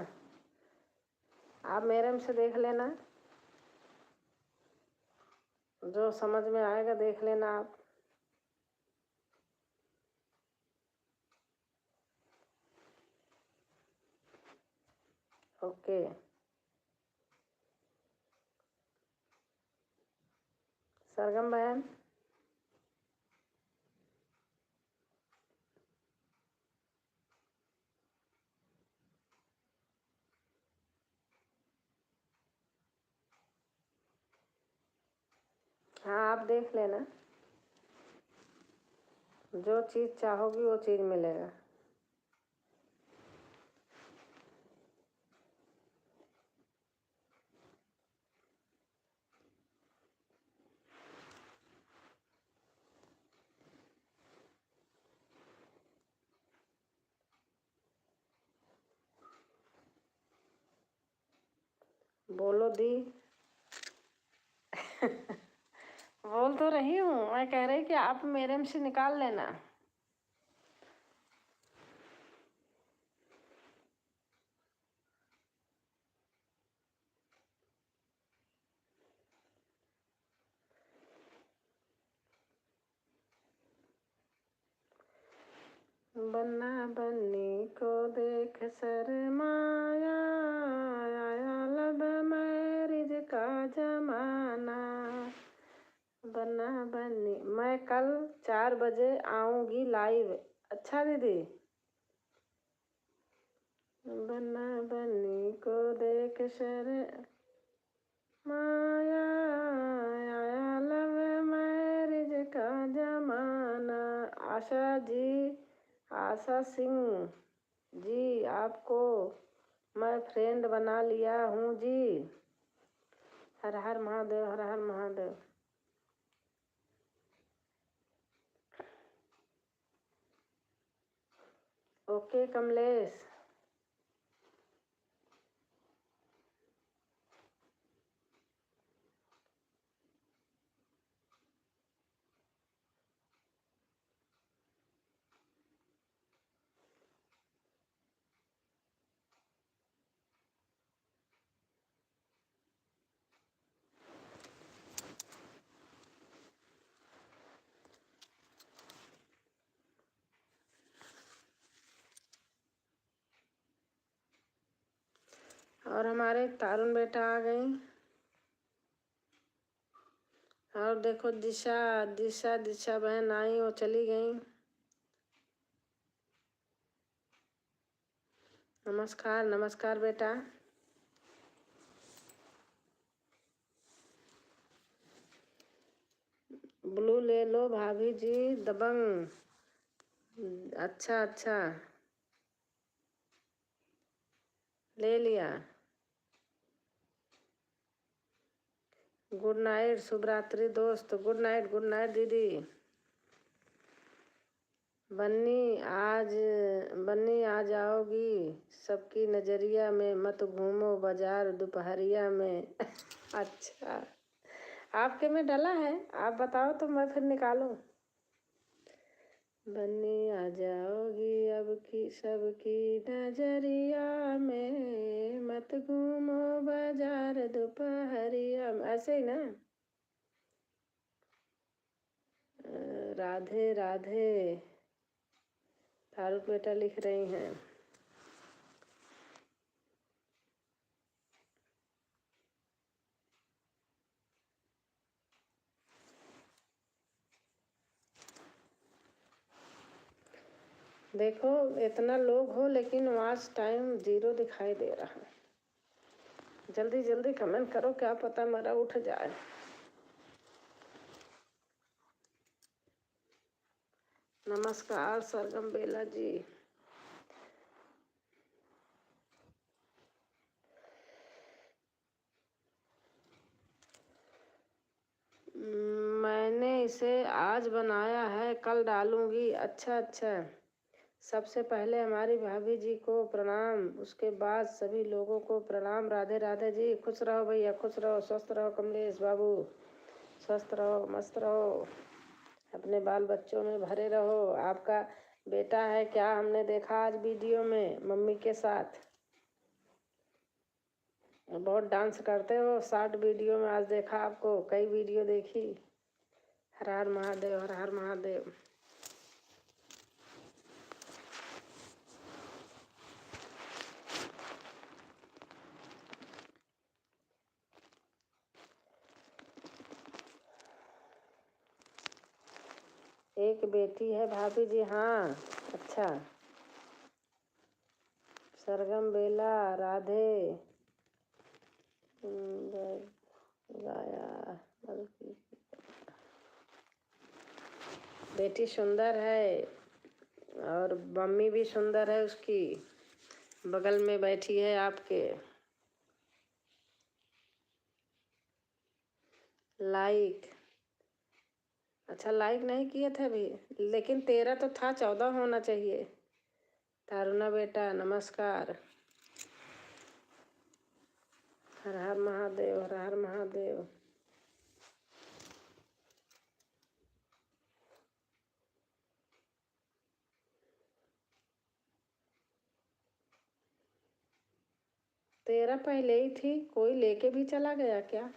आप मेरे में से देख लेना, जो समझ में आएगा देख लेना आप। ओके सरगम बहन। हाँ आप देख लेना, जो चीज़ चाहोगी वो चीज़ मिलेगा। बोलो दी। बोल तो रही हूँ, मैं कह रही कि आप मेरे में से निकाल लेना। बन्ना बन्नी को देख शर्माया, आया लब मैरिज का जमाना। बन्ना बन्नी, मैं कल 4 बजे आऊँगी लाइव। अच्छा दीदी। बन्ना बन्नी को देख शर्माया, आया लब मैरिज का जमाना। आशा सिंह जी, आपको मैं फ्रेंड बना लिया हूँ जी। हर हर महादेव, हर हर महादेव। ओके कमलेश। और हमारे तारुण बेटा आ गई। और देखो दिशा बहन आई, वो चली गई। नमस्कार नमस्कार बेटा। ब्लू ले लो भाभी जी, दबंग। अच्छा ले लिया। गुड नाइट, शुभ रात्रि दोस्त। गुड नाइट दीदी। बन्नी आ जाओगी सबकी नजरिया में, मत घूमो बाजार दोपहरिया में। अच्छा, आपके में डला है, आप बताओ तो मैं फिर निकालूं। बन्नी आ जाओगी अब की सबकी नजरिया में, मत घूमो बाजार दोपहरिया में। ऐसे ही ना। राधे राधे, फारूक बेटा लिख रही हैं। देखो इतना लोग हो लेकिन वॉच टाइम 0 दिखाई दे रहा है। जल्दी जल्दी कमेंट करो, क्या पता मेरा उठ जाए। नमस्कार सरगम बेला जी। मैंने इसे आज बनाया है, कल डालूंगी। अच्छा। सबसे पहले हमारी भाभी जी को प्रणाम, उसके बाद सभी लोगों को प्रणाम। राधे राधे जी। खुश रहो भैया, खुश रहो, स्वस्थ रहो कमलेश बाबू, स्वस्थ रहो, मस्त रहो, अपने बाल बच्चों में भरे रहो। आपका बेटा है क्या, हमने देखा आज वीडियो में मम्मी के साथ, बहुत डांस करते हो। शॉर्ट वीडियो में आज देखा आपको, कई वीडियो देखी। हर हर महादेव, हर हर महादेव। एक बेटी है भाभी जी। हाँ अच्छा। सरगम बेला राधे गाया, बेटी सुंदर है और मम्मी भी सुंदर है उसकी, बगल में बैठी है आपके। लाइक, अच्छा लाइक नहीं किए थे अभी, लेकिन 13 तो था, 14 होना चाहिए। तारुणा बेटा नमस्कार। हर हर महादेव, हर हर महादेव। तेरा पहले ही थी, कोई लेके भी चला गया क्या?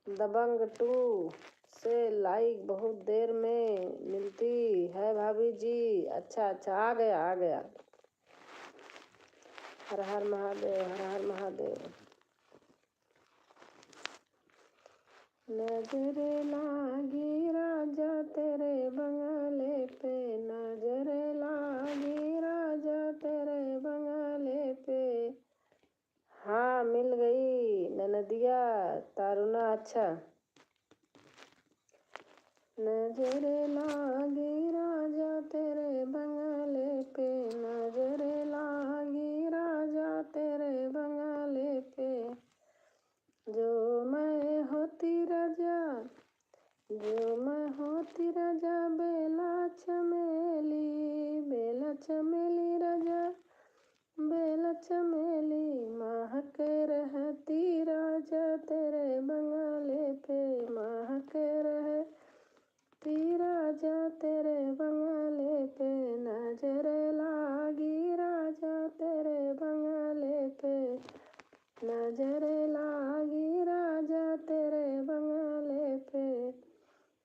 दबंग 2 से लाइक बहुत देर में मिलती है भाभी जी। अच्छा आ गया। हर हर महादेव। नजरे लागी राजा तेरे बंगले पे, नजरे लागी राजा तेरे बंगले पे। हाँ मिल गई ननदिया तारुना। अच्छा नजरे लागी राजा तेरे बंगले पे, नजरे लागी राजा तेरे बंगले पे। जो मैं होती राजा बेला चमेली राजा, बेला चमेली महक रहती राजा तेरे बंगले पे, महक रहती राजा तेरे बंगले पे। नजर लागी राजा तेरे बंगले पे, नजर लागी राजा तेरे बंगले पे।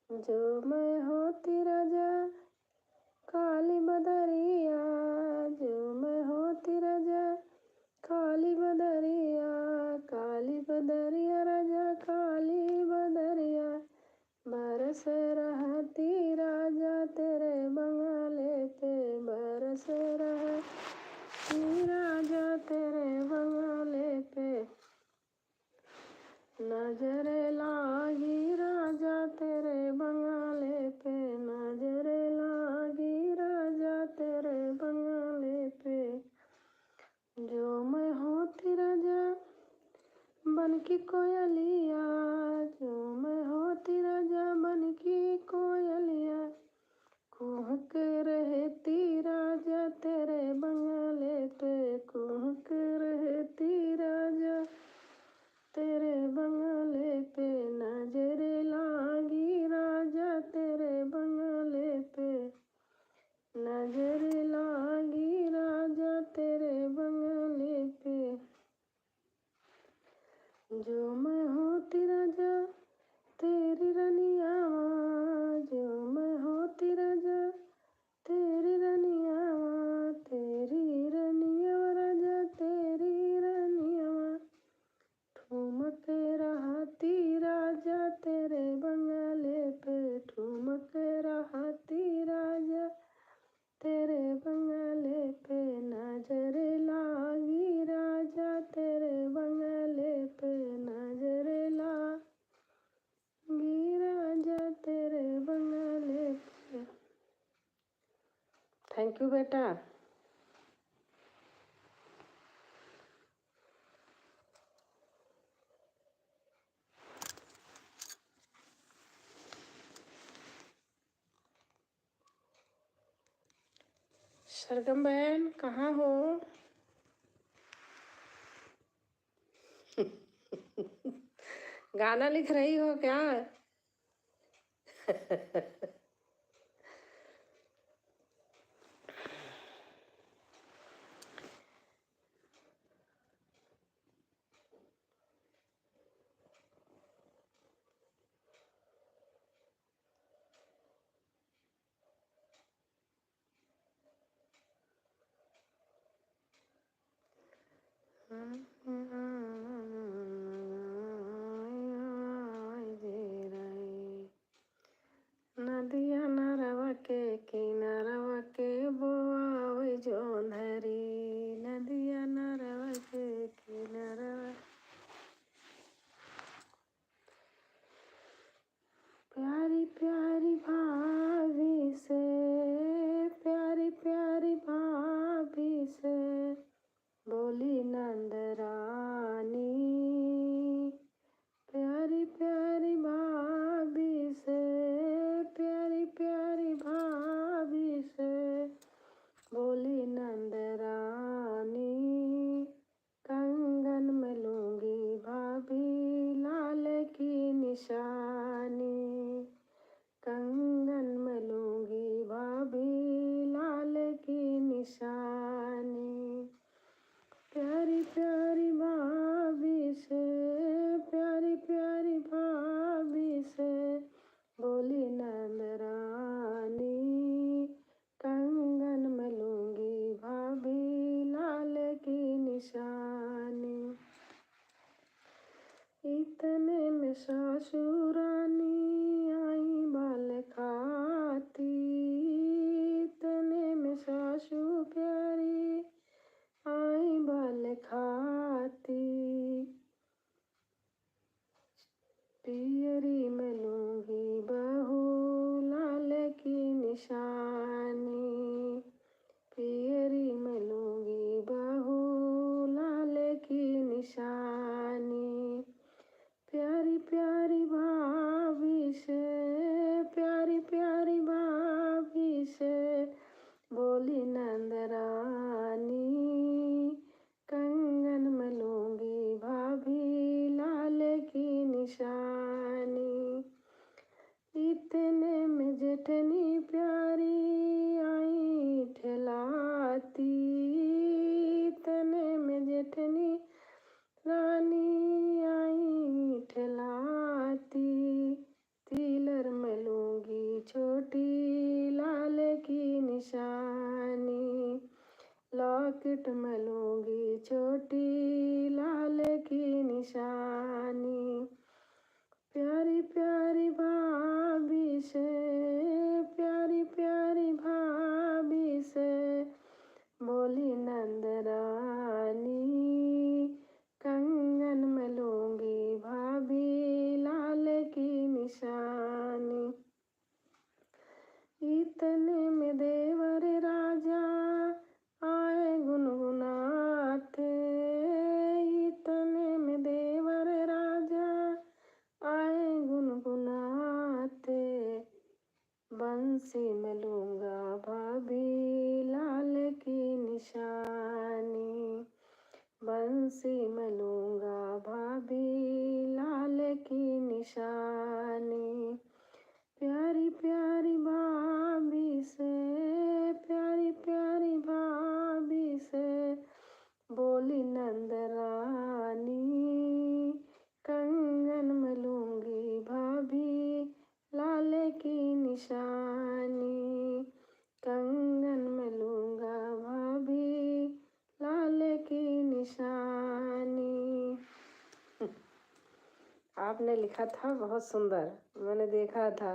जो मैं होती राजा काली बदरिया, जो मैं होती राजा काली बदरिया, काली बदरिया राजा काली बदरिया। बरस रहती राजा तेरे बंगले पे, बरस रहती राजा तेरे बंगले पे। नजर लागी राजा तेरे बंगले पे, नजर लागी राजा तेरे बंगले पे। जो मैं होती राजा बन की कोयलिया, जो मैं होती राजा बन की कोयलिया। कुहक रहती राजा तेरे बंगले पे, कुहक रहती राजा तेरे बंगले पे। नजर लागी राजा तेरे बंगले पे, नजर लागी राजा तेरे बंगले पे। जो मैं होती राजा तेरी रनिया, जो मैं होती राजा तेरी रनिया, तेरी रनिया राजा तेरी रनिया। ठुमक रहती राजा तेरे बंगले पे, ठुमक रहती राजा तेरे बंगले पे। नजर लागी राजा तेरे बंगले पे, नजर लागी राजा तेरे बंगले पे। थैंक यू बेटा। सरगम बहन कहाँ हो? गाना लिख रही हो क्या? नदिया नरवा के किनारवा के बोआवे जोन हरी, नदिया नरवा के किनारवा। प्यारी प्यारी भाभी से, प्यारी प्यारी भाभी से बोली नंदरानी, इतने में सासुरानी आई बाल खाती, इतने में सासू प्यारी आई बाल खाती। पियरी में लूंगी बहू लाल की निशानी, पियरी में लूंगी बहू लाल की निशानी। प्यारी प्यारी भाभी से, प्यारी प्यारी भाभी से बोली नंदरानी, कंगन में लूंगी भाभी लाल की निशानी। इतने में जेठनी प्यारी आई ठेलाती, इतने में जेठनी रानी आई ठेलाती। तिलर में लूंगी छोटी लाल की निशानी, लॉकेट में लूंगी छोटी लाल की निशानी। प्यारी प्यारी भाभी से, प्यारी प्यारी भाभी से बोली नंदरानी, कंगन में लूंगी भाभी लाल की निशानी। इतने में देवर राजा आए गुनगुनाते, इतने में देवर राजा आए गुनगुनाते। बंसी में लूंगा भाभी लाल की निशानी, बंसी में लूंगा भाभी लाल की निशानी। प्यारी प्यारी भाभी से, प्यारी प्यारी भाभी से बोली नंदरानी, कंगन में लूंगी भाभी लाल की निशानी, कंगन में लूंगा भाभी लाल की निशानी। आपने लिखा था बहुत सुंदर, मैंने देखा था।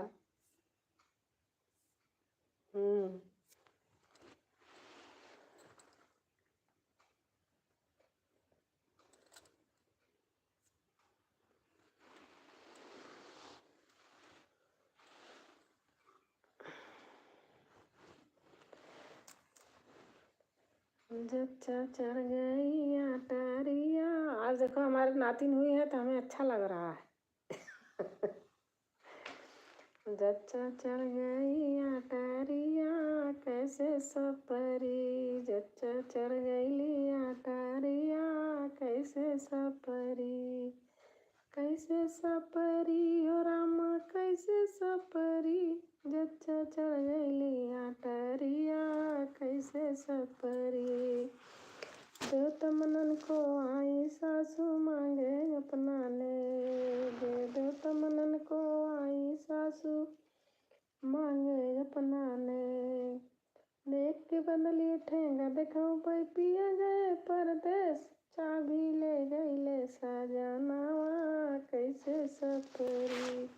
जच्चा चढ़ गई अटारिया। आज देखो हमारे नातिन हुई है तो हमें अच्छा लग रहा है। जच्चा चढ़ गई अटारिया कैसे सपरी, जच्चा चढ़ गई अटारिया कैसे सपरी, कैसे सपरी हो रामा कैसे सपरी, जच्चा चढ़ गई अटारिया कैसे सपरी। देवता मनन को आई सासू मांगे अपना ले, देवता मनन को आई सासू मांगे अपना ले। देख के बदली ठेंगा देखाऊं भाई पिया गए परदेश, चाबी ले गई ले सजनावा कैसे सपरी,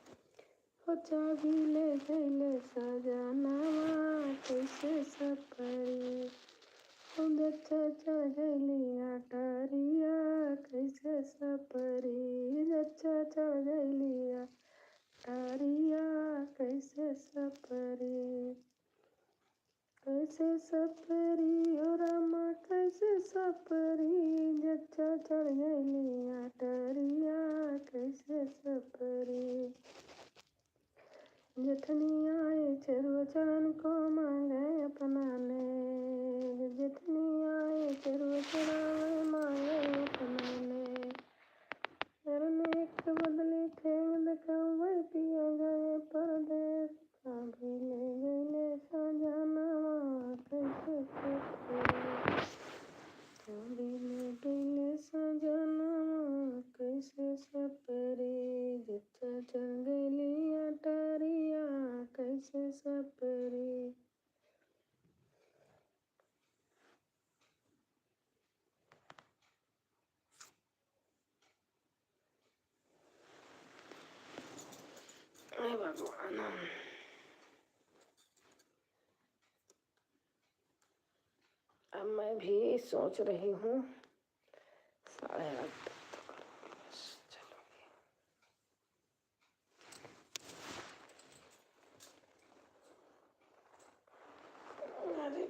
हो चाबी ले गई ले सजनावा कैसे सपरी। जच्चा चढ़ गई अटारिया कैसे सपरी, जच्चा चढ़ गई अटारिया कैसे सपरी, कैसे सपरी हो रामा कैसे सपरी, जच्चा चढ़ गई अटारिया कैसे सपरी। जेठनी आए चरुआ चरण को मांगे अपना ले, जेठनी आए चरुआ चरण मांगे अपना ले। करने के बदले ठेंग दिखाऊं भाई पिया गए परदेश, चाबी ले गई ले सजनावा कैसे सपरी, चाबी ले गई ले सजनावा कैसे सपरी। जच्चा चढ़ गई अटारिया कैसे सपरी। भगवान। अब मैं भी सोच रही हूँ 8:30 तक चलूँगी। अरे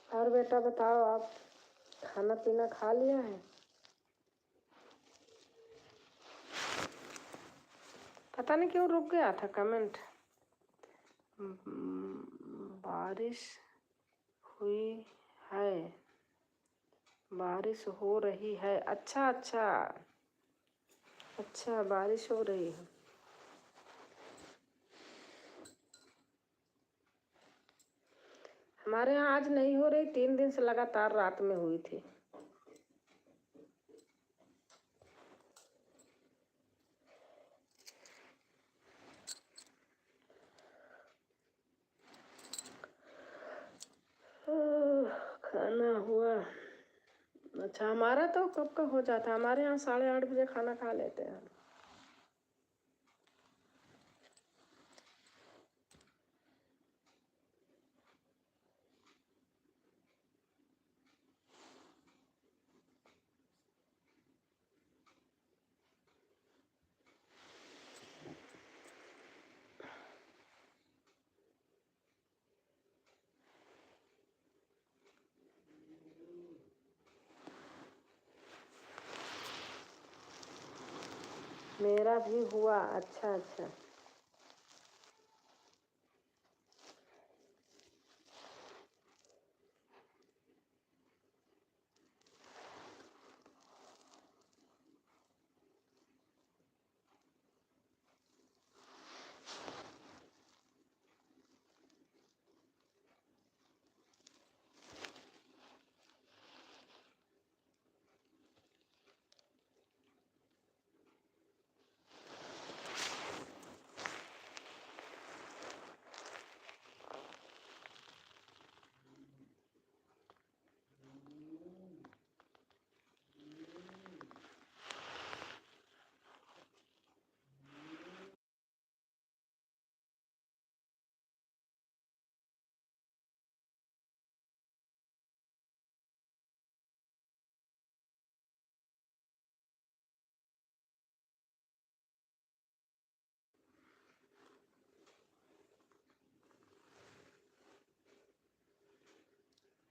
और बेटा बताओ, आप खाना पीना खा लिया है? पता नहीं क्यों रुक गया था कमेंट। बारिश हुई है, बारिश हो रही है। अच्छा अच्छा अच्छा, बारिश हो रही है। हमारे यहाँ आज नहीं हो रही, 3 दिन से लगातार रात में हुई थी। खाना हुआ? अच्छा, हमारा तो कब का हो जाता है। हमारे यहाँ 8:30 बजे खाना खा लेते हैं। मेरा भी हुआ। अच्छा अच्छा।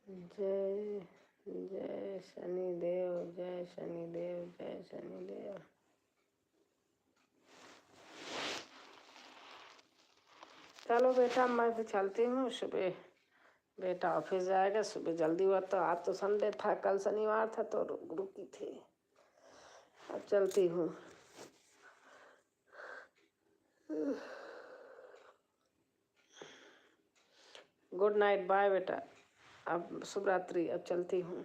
जय जय शनिदेव, जय शनिदेव, जय शनिदेव। चलो बेटा, मैं भी चलती हूँ। सुबह बेटा ऑफिस जाएगा, सुबह जल्दी हुआ तो आज तो संडे था, कल शनिवार था तो रुकी थी। अब चलती हूँ। गुड नाइट, बाय बेटा। अब शुभ रात्रि, अब चलती हूँ।